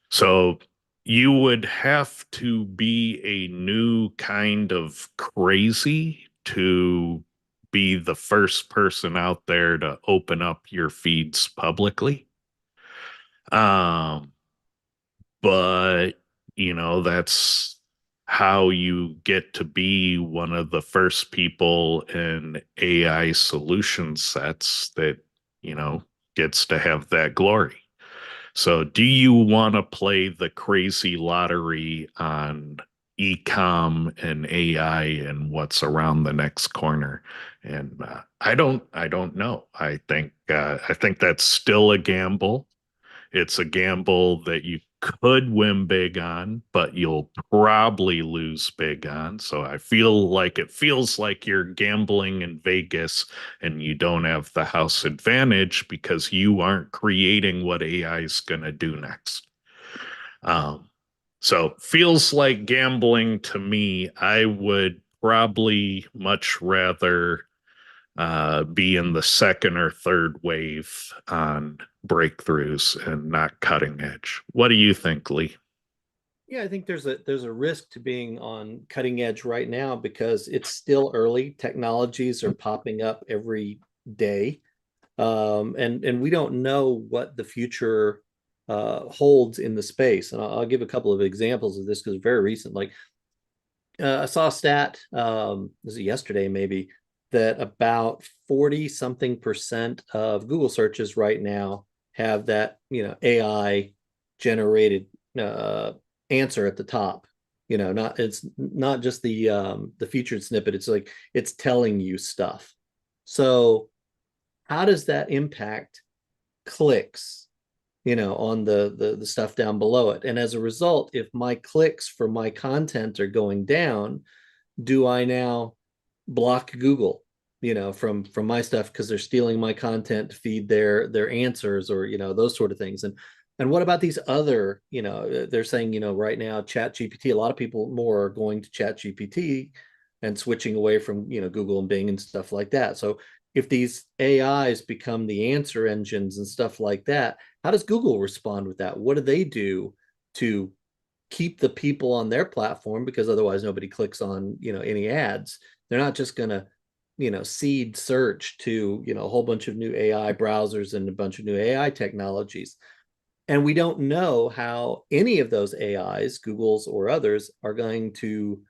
So you would have to be a new kind of crazy to be the first person out there to open up your feeds publicly. But that's how you get to be one of the first people in AI solution sets that, gets to have that glory. So do you want to play the crazy lottery on e-com and AI and what's around the next corner? And I don't know. I think that's still a gamble. It's a gamble that you could win big on, but you'll probably lose big on. So it feels like you're gambling in Vegas and you don't have the house advantage because you aren't creating what AI is going to do next. So feels like gambling to me. I would probably much rather be in the second or third wave on breakthroughs and not cutting edge. What do you think, Lee? Yeah, I think there's a risk to being on cutting edge right now because it's still early. Technologies are popping up every day, and we don't know what the future holds in the space. And I'll give a couple of examples of this because very recent, like I saw a stat, was it yesterday maybe, that about 40 something % of Google searches right now have that, AI generated answer at the top. It's not just the featured snippet. It's like it's telling you stuff. So how does that impact clicks, on the stuff down below it? And as a result, if my clicks for my content are going down, do I now block Google, from my stuff because they're stealing my content to feed their answers, or those sort of things? And what about these other, they're saying, right now, Chat GPT, a lot of people more are going to Chat GPT and switching away from, Google and Bing and stuff like that. So if these AIs become the answer engines and stuff like that, how does Google respond with that? What do they do to keep the people on their platform? Because otherwise nobody clicks on, any ads. They're not just going to, seed search to, a whole bunch of new AI browsers and a bunch of new AI technologies. And we don't know how any of those AIs, Google's or others, are going to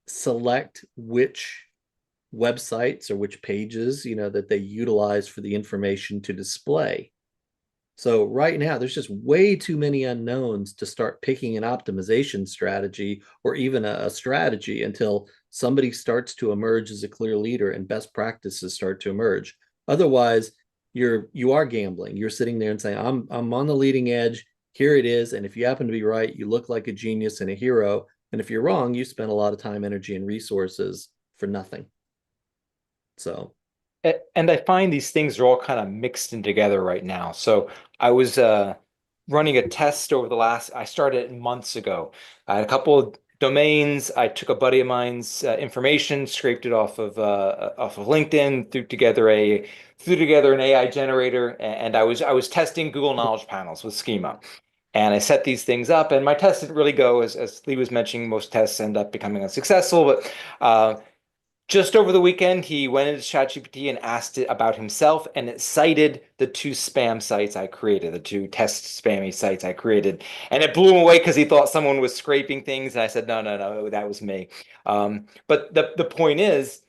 select which websites or which pages, that they utilize for the information to display. So right now, there's just way too many unknowns to start picking an optimization strategy or even a strategy until somebody starts to emerge as a clear leader and best practices start to emerge. Otherwise, you are gambling. You're sitting there and saying, I'm on the leading edge. Here it is. And if you happen to be right, you look like a genius and a hero. And if you're wrong, you spend a lot of time, energy, and resources for nothing. So, And I find these things are all kind of mixed in together right now. So I was running a test over I started it months ago. I had a couple of domains. I took a buddy of mine's information, scraped it off of LinkedIn, threw together an AI generator, and I was testing Google Knowledge Panels with Schema. And I set these things up, and my test didn't really go as Lee was mentioning. Most tests end up becoming unsuccessful, but just over the weekend, he went into ChatGPT and asked it about himself, and it cited the two spam sites I created, the two test spammy sites I created. And it blew him away because he thought someone was scraping things. And I said, no, no, no, that was me. But the point is,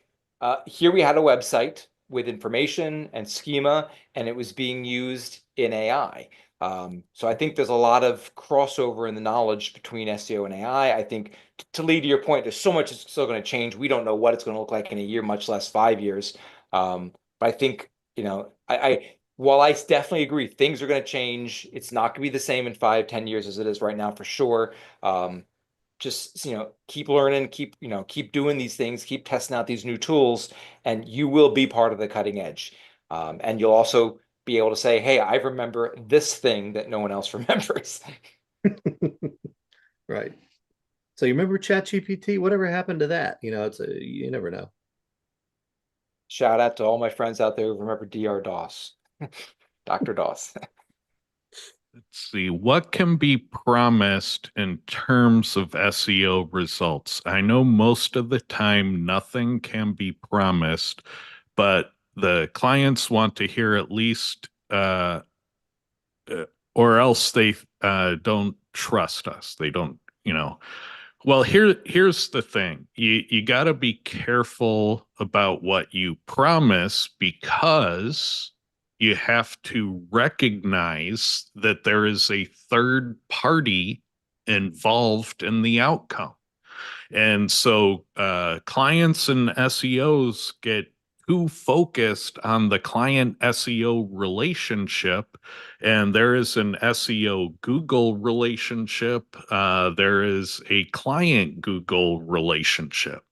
here we had a website with information and schema, and it was being used in AI. So I think there's a lot of crossover in the knowledge between SEO and AI. I think to lead to your point, there's so much that's still going to change. We don't know what it's going to look like in a year, much less 5 years. But I think, while I definitely agree, things are going to change. It's not going to be the same in 5, 10 years as it is right now for sure. Just, keep learning, keep doing these things, keep testing out these new tools, and you will be part of the cutting edge. And you'll also be able to say, hey, I remember this thing that no one else remembers. Right. So you remember ChatGPT? Whatever happened to that? You never know. Shout out to all my friends out there who remember Dr. DOS. Dr. DOS. Let's see, what can be promised in terms of SEO results? I know most of the time nothing can be promised, but the clients want to hear at least, or else they don't trust us. They don't, Well, here's the thing. You got to be careful about what you promise, because you have to recognize that there is a third party involved in the outcome. And so clients and SEOs get too focused on the client SEO relationship, and there is an SEO Google relationship. There is a client Google relationship.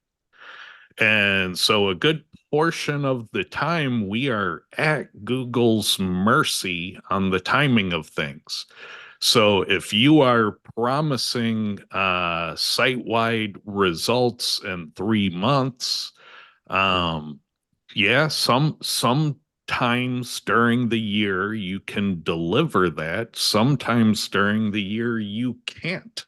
And so a good portion of the time we are at Google's mercy on the timing of things. So if you are promising site-wide results in 3 months, yeah, sometimes during the year you can deliver that. Sometimes during the year you can't.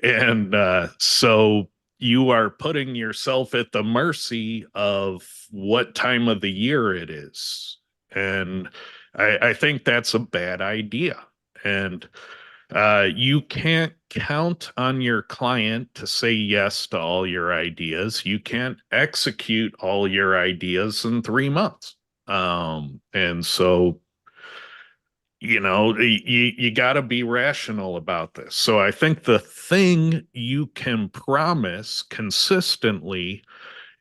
And so you are putting yourself at the mercy of what time of the year it is. And I think that's a bad idea. And you can't count on your client to say yes to all your ideas. You can't execute all your ideas in 3 months. And so you got to be rational about this. So I think the thing you can promise consistently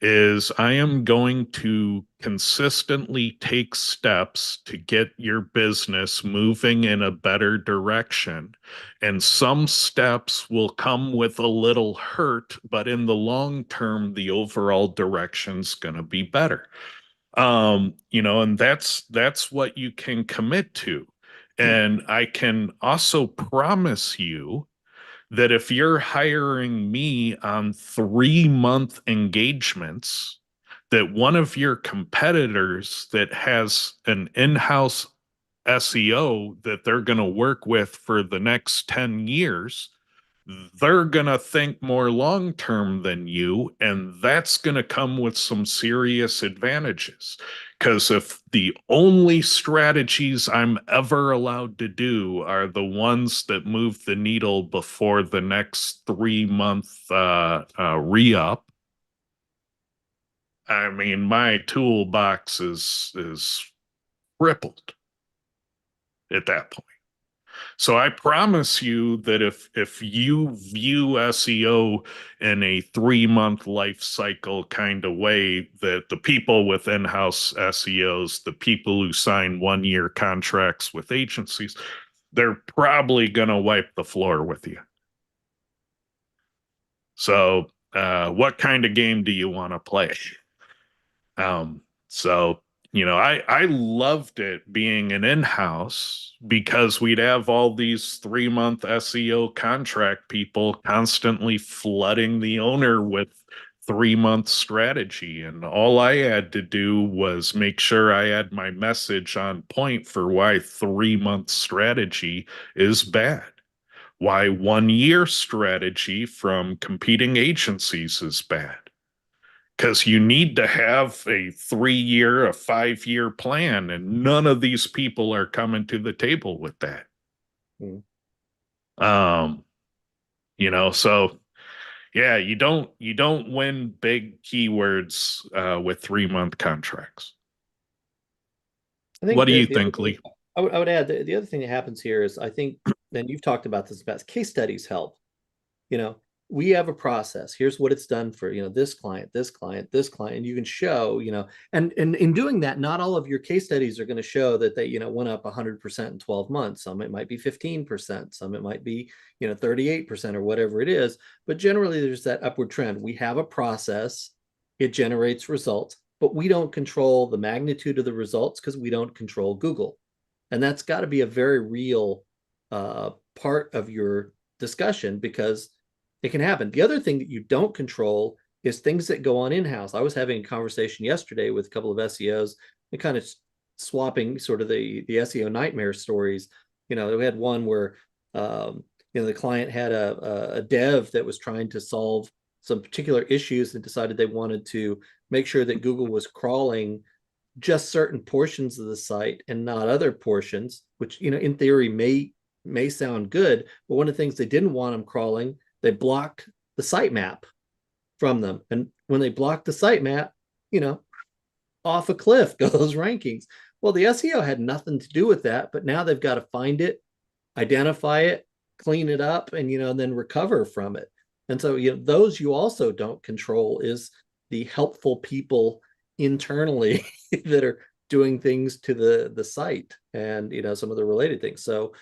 is I am going to consistently take steps to get your business moving in a better direction. And some steps will come with a little hurt, but in the long term, the overall direction's going to be better. And that's what you can commit to. And I can also promise you that if you're hiring me on 3-month engagements, that one of your competitors that has an in-house SEO that they're going to work with for the next 10 years, they're going to think more long term than you, and that's going to come with some serious advantages. Because if the only strategies I'm ever allowed to do are the ones that move the needle before the next 3-month re-up, I mean, my toolbox is crippled at that point. So I promise you that if you view SEO in a 3-month life cycle kind of way, that the people with in-house SEOs, the people who sign 1-year contracts with agencies, they're probably going to wipe the floor with you. So what kind of game do you want to play? So I loved it being an in-house because we'd have all these 3-month SEO contract people constantly flooding the owner with 3-month strategy. And all I had to do was make sure I had my message on point for why 3-month strategy is bad, why 1-year strategy from competing agencies is bad. Because you need to have a 3-year, a 5-year plan, and none of these people are coming to the table with that. Mm. So yeah, you don't win big keywords with 3-month contracts. I think What do that you the other think, thing, Lee? I would add the other thing that happens here is I think, and you've talked about this about case studies help. We have a process. Here's what it's done for, this client, this client, this client. And you can show, and in doing that, not all of your case studies are going to show that they, went up 100% in 12 months. Some it might be 15%, some it might be, 38% or whatever it is. But generally there's that upward trend. We have a process, it generates results, but we don't control the magnitude of the results because we don't control Google. And that's got to be a very real part of your discussion because it can happen. The other thing that you don't control is things that go on in-house. I was having a conversation yesterday with a couple of SEOs and kind of swapping sort of the SEO nightmare stories. We had one where the client had a dev that was trying to solve some particular issues and decided they wanted to make sure that Google was crawling just certain portions of the site and not other portions, which in theory may sound good, but one of the things they didn't want them crawling, they blocked the sitemap from them. And when they blocked the sitemap, off a cliff go those rankings. Well, the SEO had nothing to do with that, but now they've got to find it, identify it, clean it up, and then recover from it. And so those you also don't control is the helpful people internally that are doing things to the site and some of the related things. So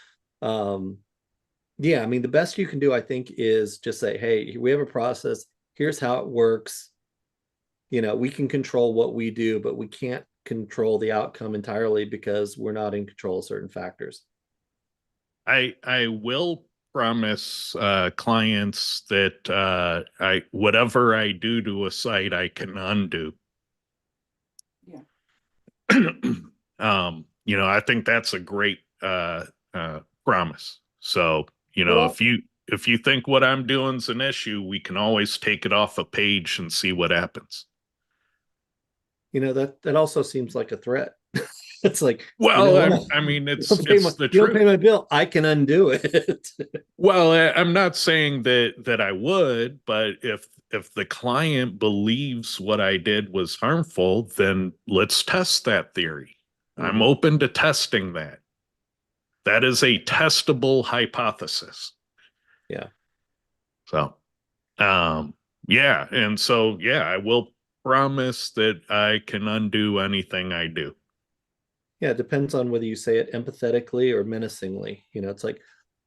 yeah, I mean, the best you can do, I think, is just say, hey, we have a process. Here's how it works. We can control what we do, but we can't control the outcome entirely because we're not in control of certain factors. I will promise clients that whatever I do to a site, I can undo. Yeah. I think that's a great promise. So, Well, if you think what I'm doing is an issue, we can always take it off a page and see what happens. That also seems like a threat. It's like, well, I mean, it's the truth. You don't pay my bill, I can undo it. Well, I'm not saying that I would, but if the client believes what I did was harmful, then let's test that theory. I'm open to testing that. That is a testable hypothesis. Yeah. So, yeah. And so, yeah, I will promise that I can undo anything I do. Yeah, it depends on whether you say it empathetically or menacingly. You know, it's like,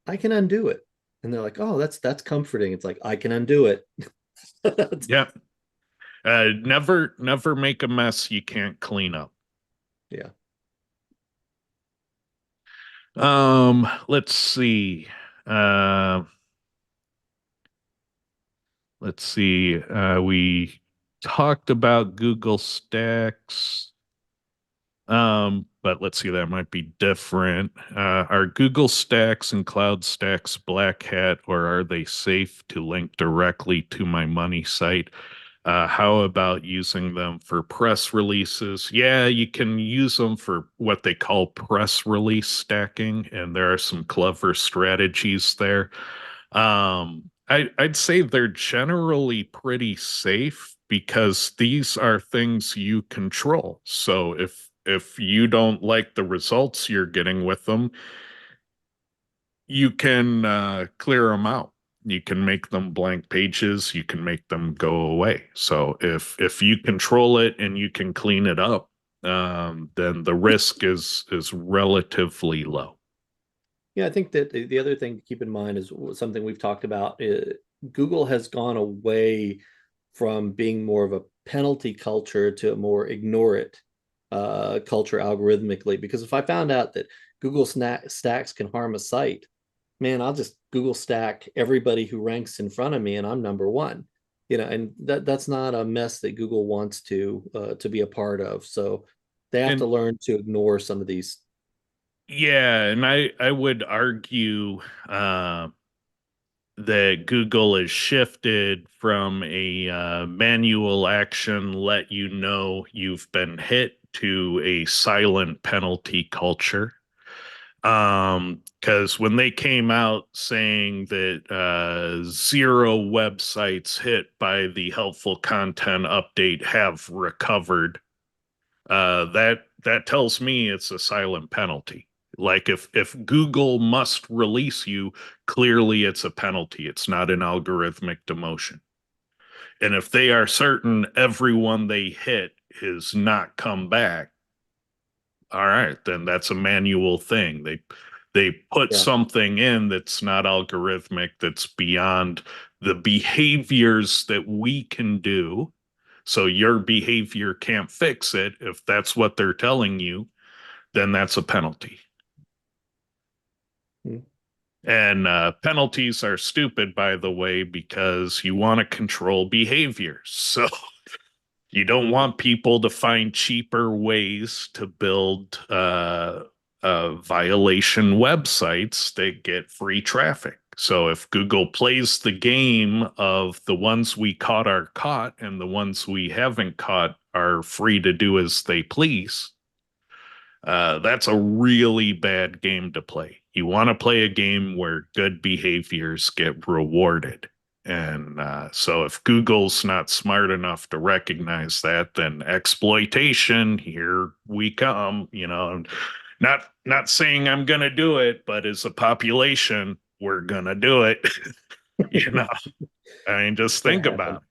I can undo it. And they're like, oh, that's comforting. It's like, I can undo it. Yeah. Never make a mess you can't clean up. Yeah. Let's see. Uh, let's see. We talked about Google Stacks. But let's see, that might be different. Are Google Stacks and Cloud Stacks Black Hat, or are they safe to link directly to my money site? How about using them for press releases? Yeah, you can use them for what they call press release stacking, and there are some clever strategies there. I'd say they're generally pretty safe because these are things you control. So if you don't like the results you're getting with them, you can clear them out. You can make them blank pages. You can make them go away. So if you control it and you can clean it up, then the risk is relatively low. Yeah, I think that the other thing to keep in mind is something we've talked about. Google has gone away from being more of a penalty culture to a more ignore it culture algorithmically. Because if I found out that Google stacks can harm a site, man, I'll just Google stack everybody who ranks in front of me, and I'm number one. You know, and that's not a mess that Google wants to be a part of. So they have to And learn to ignore some of these. yeah, and I would argue uh, that Google has shifted from a manual action, let you know you've been hit, to a silent penalty culture. Because when they came out saying that zero websites hit by the helpful content update have recovered, that tells me it's a silent penalty. Like if Google must release you, clearly it's a penalty. It's not an algorithmic demotion. And if they are certain everyone they hit has not come back, all right, then that's a manual thing. They put Yeah. something in that's not algorithmic, that's beyond the behaviors that we can do. So your behavior can't fix it. If that's what they're telling you, then that's a penalty. Hmm. And penalties are stupid, by the way, because you want to control behaviors. So you don't want people to find cheaper ways to build violation websites that get free traffic. So if Google plays the game of the ones we caught are caught and the ones we haven't caught are free to do as they please, that's a really bad game to play. You want to play a game where good behaviors get rewarded. And so if Google's not smart enough to recognize that, then exploitation, here we come, you know, not saying I'm going to do it, but as a population, we're going to do it. You know, I mean, just think about it.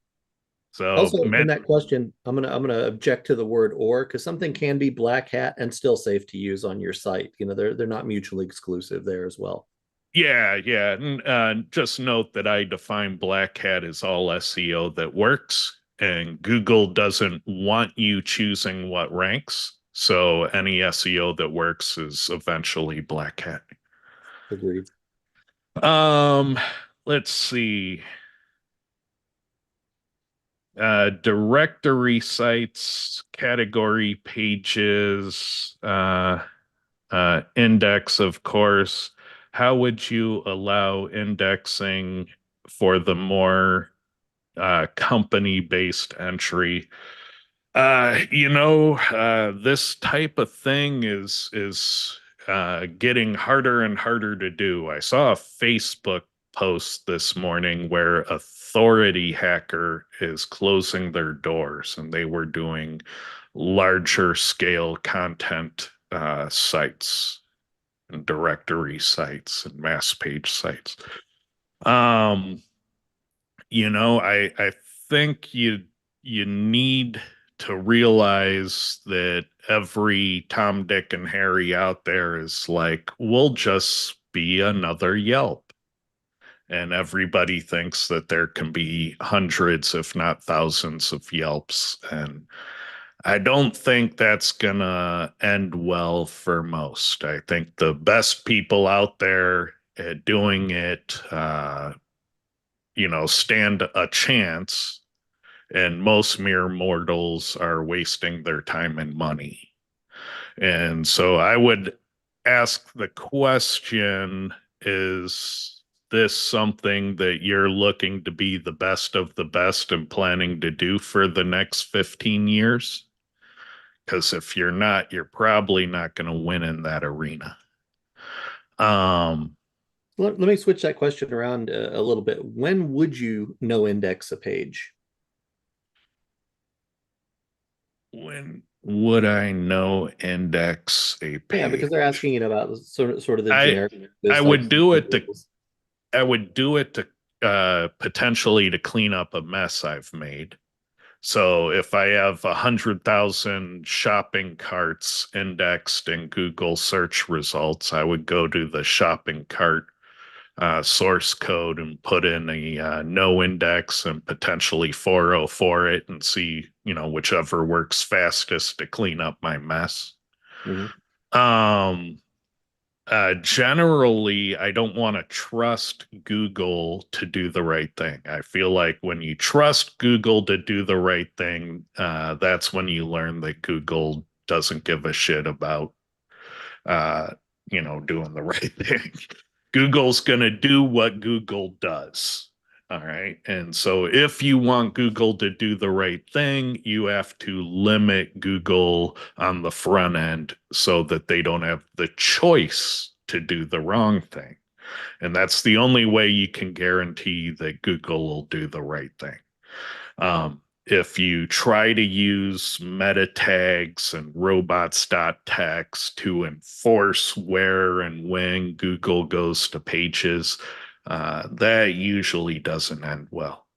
So, Also, in that question, I'm gonna object to the word or, because something can be black hat and still safe to use on your site. You know, they're not mutually exclusive there as well. yeah, yeah. And just note that I define black hat as all SEO that works, and Google doesn't want you choosing what ranks. So any SEO that works is eventually black hat. Agreed. Um, let's see. Directory sites, category pages, index, of course. How would you allow indexing for the more company-based entry? This type of thing is getting harder and harder to do. I saw a Facebook post this morning where Authority Hacker is closing their doors, and they were doing larger scale content sites. and directory sites and mass page sites. I think you need to realize that every Tom, Dick, and Harry out there is like, we'll just be another Yelp. And everybody thinks that there can be hundreds, if not thousands, of Yelps. And I don't think that's gonna end well for most. I think the best people out there at doing it, stand a chance, and most mere mortals are wasting their time and money. And so I would ask the question, is this something that you're looking to be the best of the best and planning to do for the next 15 years? Because if you're not, you're probably not going to win in that arena. Let me switch that question around a little bit. When would you no index a page? When would I no index a page? Yeah, because they're asking about sort of the I generic. would do it to potentially to clean up a mess I've made. So if I have 100,000 shopping carts indexed in Google search results, I would go to the shopping cart source code and put in a no index and potentially 404 it and see, whichever works fastest to clean up my mess. Mhm. Generally, I don't want to trust Google to do the right thing. I feel like when you trust Google to do the right thing, that's when you learn that Google doesn't give a shit about, doing the right thing. Google's going to do what Google does. All right. And so if you want Google to do the right thing, you have to limit Google on the front end so that they don't have the choice to do the wrong thing. And that's the only way you can guarantee that Google will do the right thing. If you try to use meta tags and robots.txt to enforce where and when Google goes to pages, that usually doesn't end well.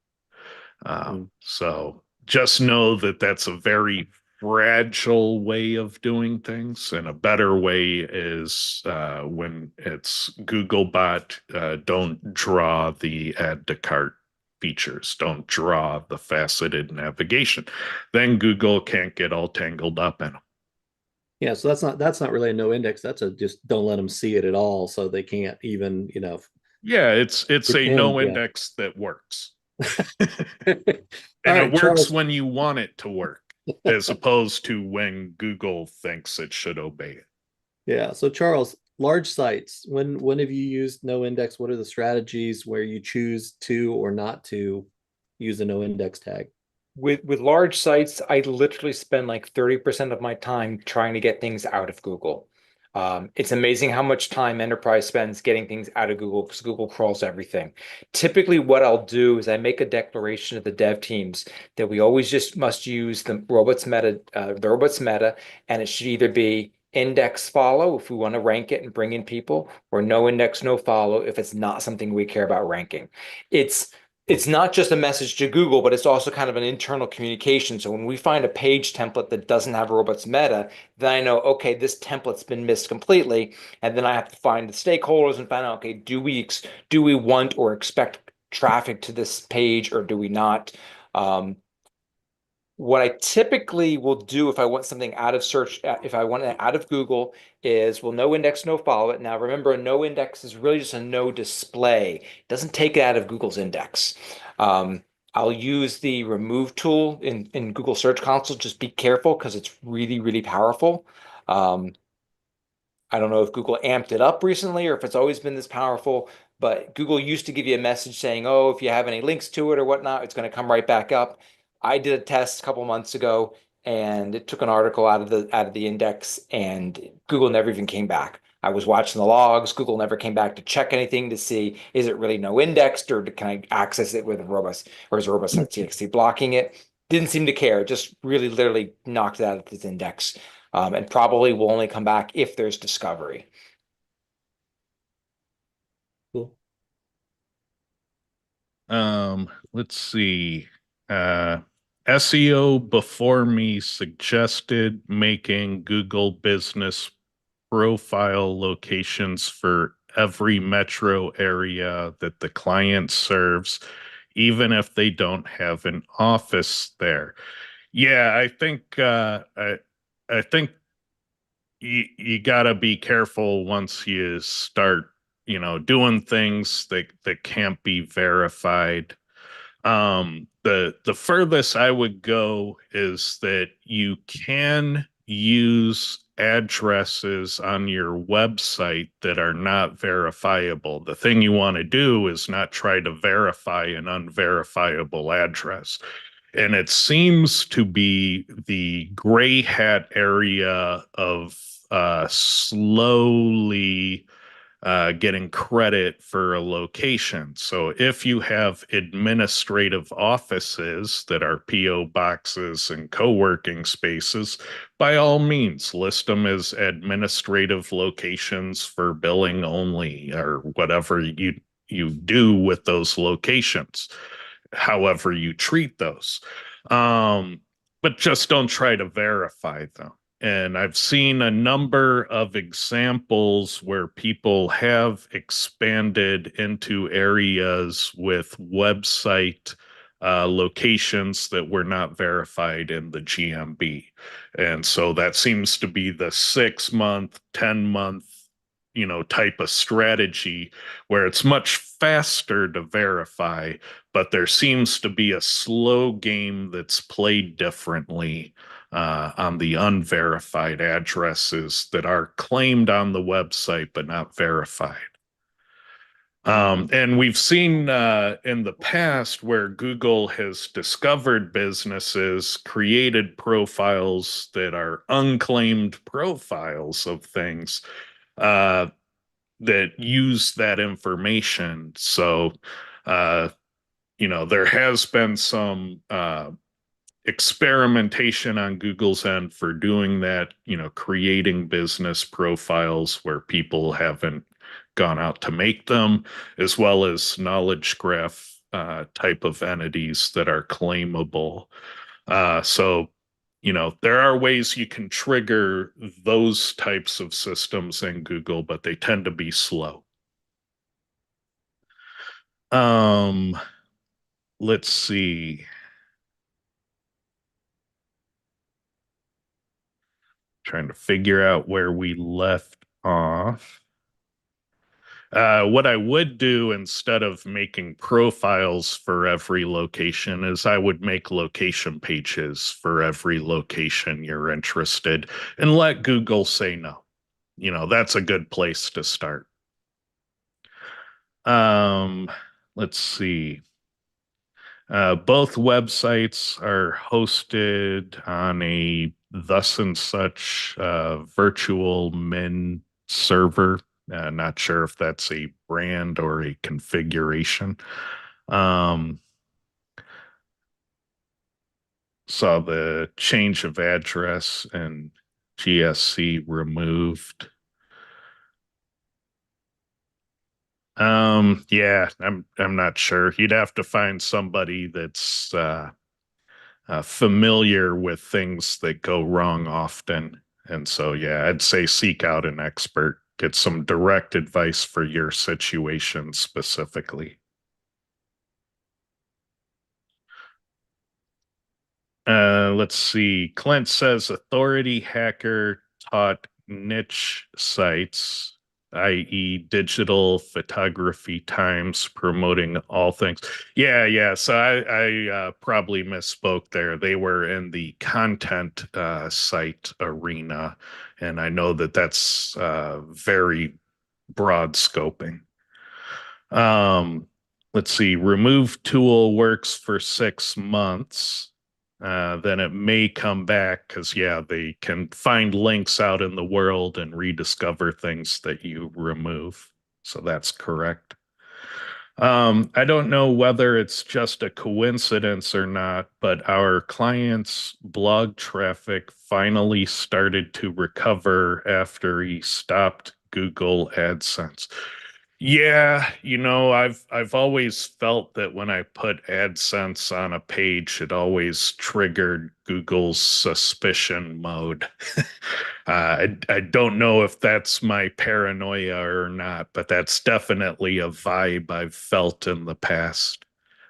So just know that that's a very fragile way of doing things, and a better way is when it's Googlebot, don't draw the add to cart features, don't draw the faceted navigation. Then Google can't get all tangled up in them. Yeah, so that's not really a no index. That's a just don't let them see it at all, so they can't even Yeah, it's a no yeah. index that works. All And right, it works Charles. when you want it to work, as opposed to when Google thinks it should obey it. Yeah. So Charles, large sites, when have you used no index? What are the strategies where you choose to or not to use a no index tag? With large sites, I literally spend like 30% of my time trying to get things out of Google. It's amazing how much time enterprise spends getting things out of Google because Google crawls everything. Typically, what I'll do is I make a declaration to the dev teams that we always just must use the robots meta, and it should either be index follow if we want to rank it and bring in people, or no index, no follow if it's not something we care about ranking. It's not just a message to Google, but it's also kind of an internal communication. So when we find a page template that doesn't have a robots meta, then I know, okay, this template's been missed completely. And then I have to find the stakeholders and find out, okay, do we want or expect traffic to this page or do we not? What I typically will do if I want something out of search, if I want it out of Google, is no index, no follow it. Now, remember, a no index is really just a no display. It doesn't take it out of Google's index. I'll use the remove tool in Google Search Console. Just be careful because it's really, really powerful. I don't know if Google amped it up recently or if it's always been this powerful, but Google used to give you a message saying, oh, if you have any links to it or whatnot, it's going to come right back up. I did a test a couple months ago and it took an article out of the index and Google never even came back. I was watching the logs. Google never came back to check anything to see, is it really no indexed or can I access it with a robust or is robust.txt blocking it? Didn't seem to care. Just really literally knocked it out of its index. And probably will only come back if there's discovery. Let's see. SEO before me suggested making Google business profile locations for every metro area that the client serves, even if they don't have an office there. Yeah, I think you gotta be careful once you start, doing things that can't be verified. The furthest I would go is that you can use addresses on your website that are not verifiable. The thing you want to do is not try to verify an unverifiable address. And it seems to be the gray hat area of slowly getting credit for a location. So if you have administrative offices that are PO boxes and co-working spaces, by all means, list them as administrative locations for billing only or whatever you do with those locations, however you treat those. But just don't try to verify them. And I've seen a number of examples where people have expanded into areas with website locations that were not verified in the GMB. And so that seems to be the 6 month, 10 month, type of strategy where it's much faster to verify, but there seems to be a slow game that's played differently on the unverified addresses that are claimed on the website but not verified. And we've seen in the past where Google has discovered businesses, created profiles that are unclaimed profiles of things that use that information. So, there has been some experimentation on Google's end for doing that, creating business profiles where people haven't gone out to make them, as well as knowledge graph type of entities that are claimable. So, there are ways you can trigger those types of systems in Google, but they tend to be slow. Let's see. Trying to figure out where we left off. What I would do instead of making profiles for every location is I would make location pages for every location you're interested and let Google say no. That's a good place to start. Let's see. Both websites are hosted on a thus and such virtual min server. Not sure if that's a brand or a configuration. Saw the change of address and GSC removed. Yeah, I'm not sure. You'd have to find somebody that's familiar with things that go wrong often. And so, yeah, I'd say seek out an expert, get some direct advice for your situation specifically. Let's see. Clint says authority hacker taught niche sites, i.e., digital photography times promoting all things. Yeah. So I probably misspoke there. They were in the content site arena, and I know that that's very broad scoping. Let's see. Remove tool works for 6 months. Then it may come back because, yeah, they can find links out in the world and rediscover things that you remove. So that's correct. I don't know whether it's just a coincidence or not, but our client's blog traffic finally started to recover after he stopped Google AdSense. Yeah, I've always felt that when I put AdSense on a page, it always triggered Google's suspicion mode. I don't know if that's my paranoia or not, but that's definitely a vibe I've felt in the past.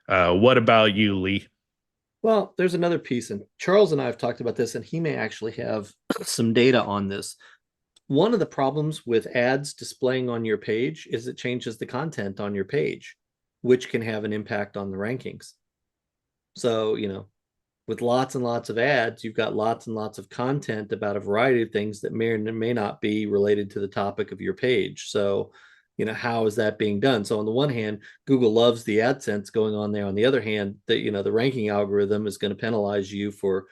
What about you, Lee? Well, there's another piece, and Charles and I have talked about this, and he may actually have some data on this. One of the problems with ads displaying on your page is it changes the content on your page, which can have an impact on the rankings. So, with lots and lots of ads, you've got lots and lots of content about a variety of things that may or may not be related to the topic of your page. So, how is that being done? So on the one hand, Google loves the AdSense going on there. On the other hand, the ranking algorithm is going to penalize you for,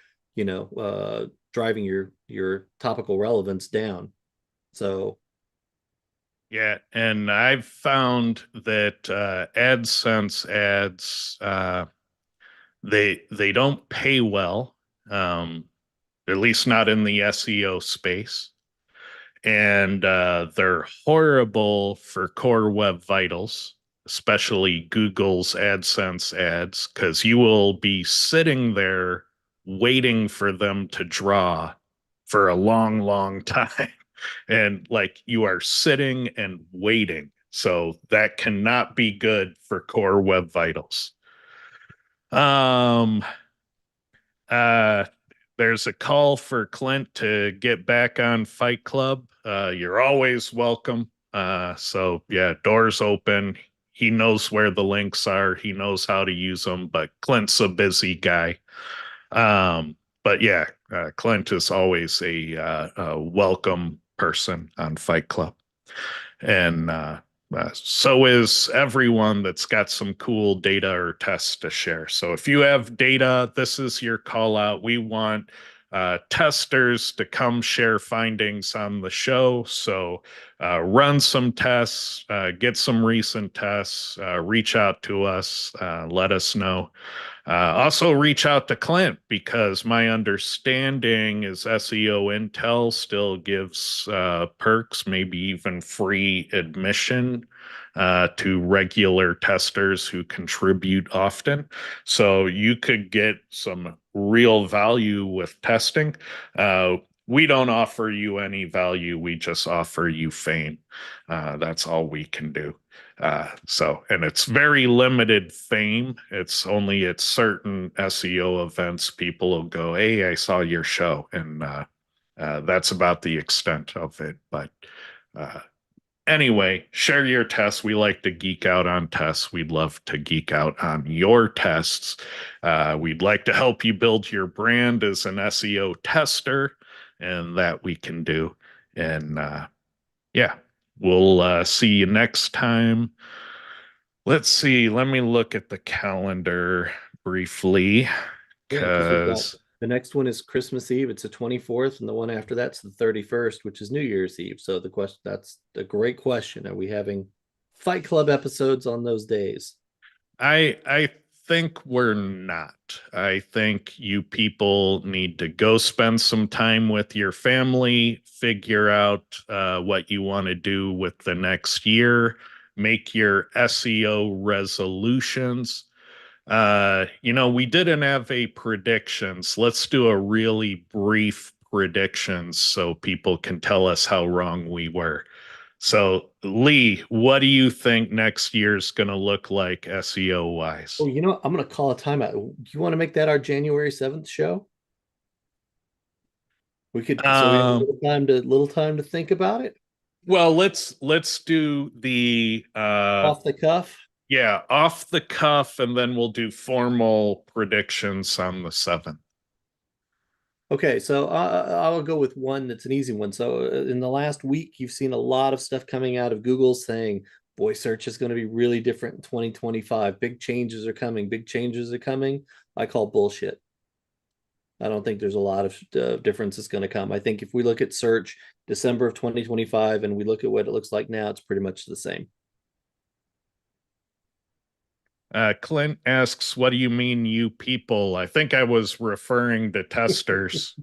driving your topical relevance down. So Yeah, and I've found that AdSense ads they don't pay well, at least not in the SEO space, and they're horrible for core web vitals, especially Google's AdSense ads, because you will be sitting there waiting for them to draw for a long, long time. And like you are sitting and waiting. So that cannot be good for core web vitals. Um, uh, there's a call for Clint to get back on Fight Club. You're always welcome. So yeah, doors open. He knows where the links are. He knows how to use them, but Clint's a busy guy. But yeah, Clint is always a welcome person on Fight Club. And so is everyone that's got some cool data or tests to share. So if you have data, this is your call out. We want testers to come share findings on the show. So run some tests, get some recent tests, reach out to us, let us know. Also, reach out to Clint because my understanding is SEO Intel still gives perks, maybe even free admission to regular testers who contribute often. So you could get some real value with testing. We don't offer you any value. We just offer you fame. That's all we can do. And it's very limited fame. It's only at certain SEO events people will go, "Hey, I saw your show," and that's about the extent of it. But uh, anyway, share your tests. We like to geek out on tests. We'd love to geek out on your tests. We'd like to help you build your brand as an SEO tester, and that we can do. And yeah, we'll see you next time. Let's see. Let me look at the calendar briefly yeah, because we've got because the next one is Christmas Eve. It's the 24th, and the one after that's the 31st, which is New Year's Eve. So that's a great question. Are we having Fight Club episodes on those days? I think we're not. I think you people need to go spend some time with your family, figure out what you want to do with the next year, make your SEO resolutions. We didn't have a predictions. Let's do a really brief predictions so people can tell us how wrong we were. So, Lee, what do you think next year's going to look like SEO wise? Oh, I'm going to call a timeout. Do you want to make that our January 7th show? We could, so we have a Um, little time to think about it. well, let's do the Off the cuff. yeah, off the cuff, and then we'll do formal predictions on the 7th. Okay, so I'll go with one that's an easy one. So in the last week, you've seen a lot of stuff coming out of Google saying voice search is going to be really different in 2025. Big changes are coming. Big changes are coming. I call bullshit. I don't think there's a lot of difference that's going to come. I think if we look at search December of 2025 and we look at what it looks like now, it's pretty much the same. Clint asks, "What do you mean, you people?" I think I was referring to testers.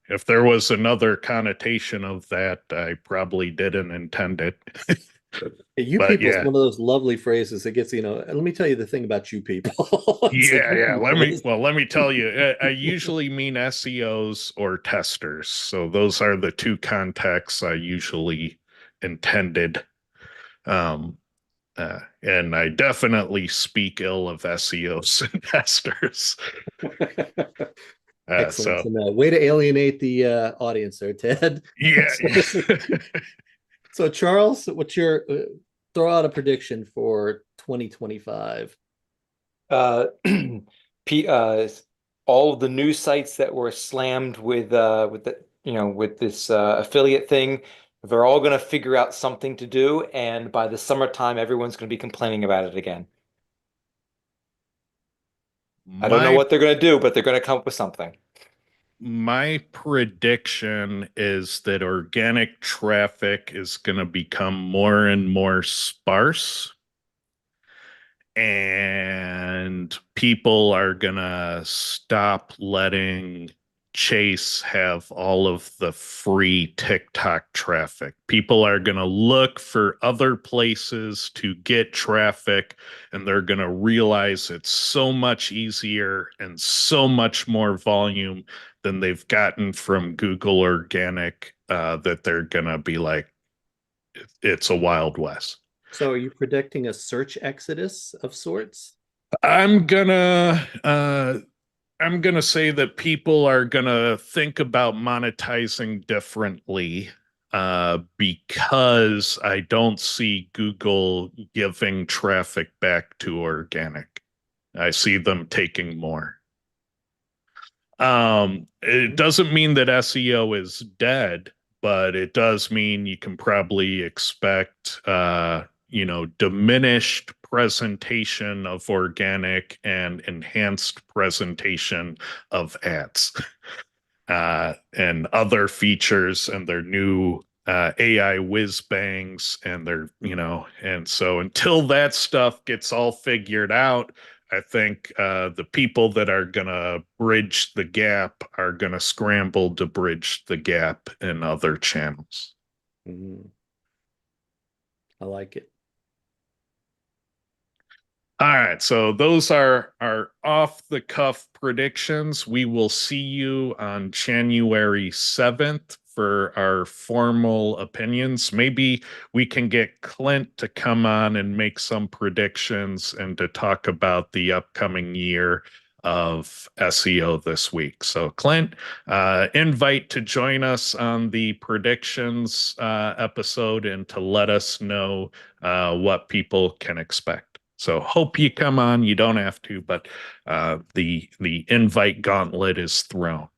If there was another connotation of that, I probably didn't intend it. You But people is yeah. one of those lovely phrases that gets, let me tell you the thing about you people. It's like, Yeah, you yeah. people is- Let me tell you, I usually mean SEOs or testers. So those are the two contexts I usually intended. Um, and I definitely speak ill of SEOs and testers. Excellent. So And way to alienate the audience there, Ted. yeah. So, Charles, what's your throw out a prediction for 2025? Uh, P, all of the news sites that were slammed with the with this affiliate thing, they're all going to figure out something to do, and by the summertime, everyone's going to be complaining about it again. I don't know My what they're going to do, but they're going to come up with something. my prediction is that organic traffic is going to become more and more sparse, and people are gonna stop letting Chase have all of the free TikTok traffic. People are gonna look for other places to get traffic, and they're gonna realize it's so much easier and so much more volume than they've gotten from Google Organic, that they're gonna be like, it's a Wild West. So, are you predicting a search exodus of sorts? I'm gonna I'm gonna say that people are gonna think about monetizing differently, because I don't see Google giving traffic back to organic. I see them taking more. It doesn't mean that SEO is dead, but it does mean you can probably expect, diminished presentation of organic and enhanced presentation of ads, and other features and their new AI whiz bangs and and so until that stuff gets all figured out, I think the people that are going to bridge the gap are going to scramble to bridge the gap in other channels. Mhm. I like it. All right, so those are our off the cuff predictions. We will see you on January 7th for our formal opinions. Maybe we can get Clint to come on and make some predictions and to talk about the upcoming year of SEO this week. So, Clint, invite to join us on the predictions episode and to let us know what people can expect. So hope you come on. You don't have to, but the invite gauntlet is thrown.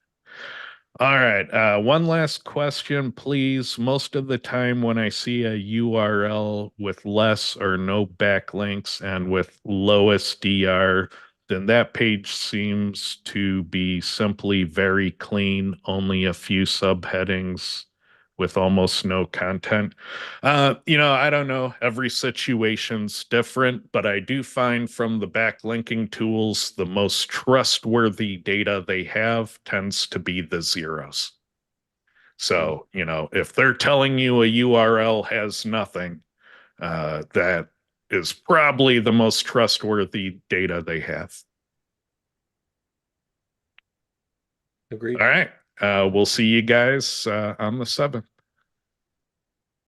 All right. One last question, please. Most of the time when I see a URL with less or no backlinks and with lowest DR, then that page seems to be simply very clean, only a few subheadings with almost no content. I don't know. Every situation's different, but I do find from the backlinking tools, the most trustworthy data they have tends to be the zeros. So, if they're telling you a URL has nothing, that is probably the most trustworthy data they have. Agreed. All right. We'll see you guys on the 7th.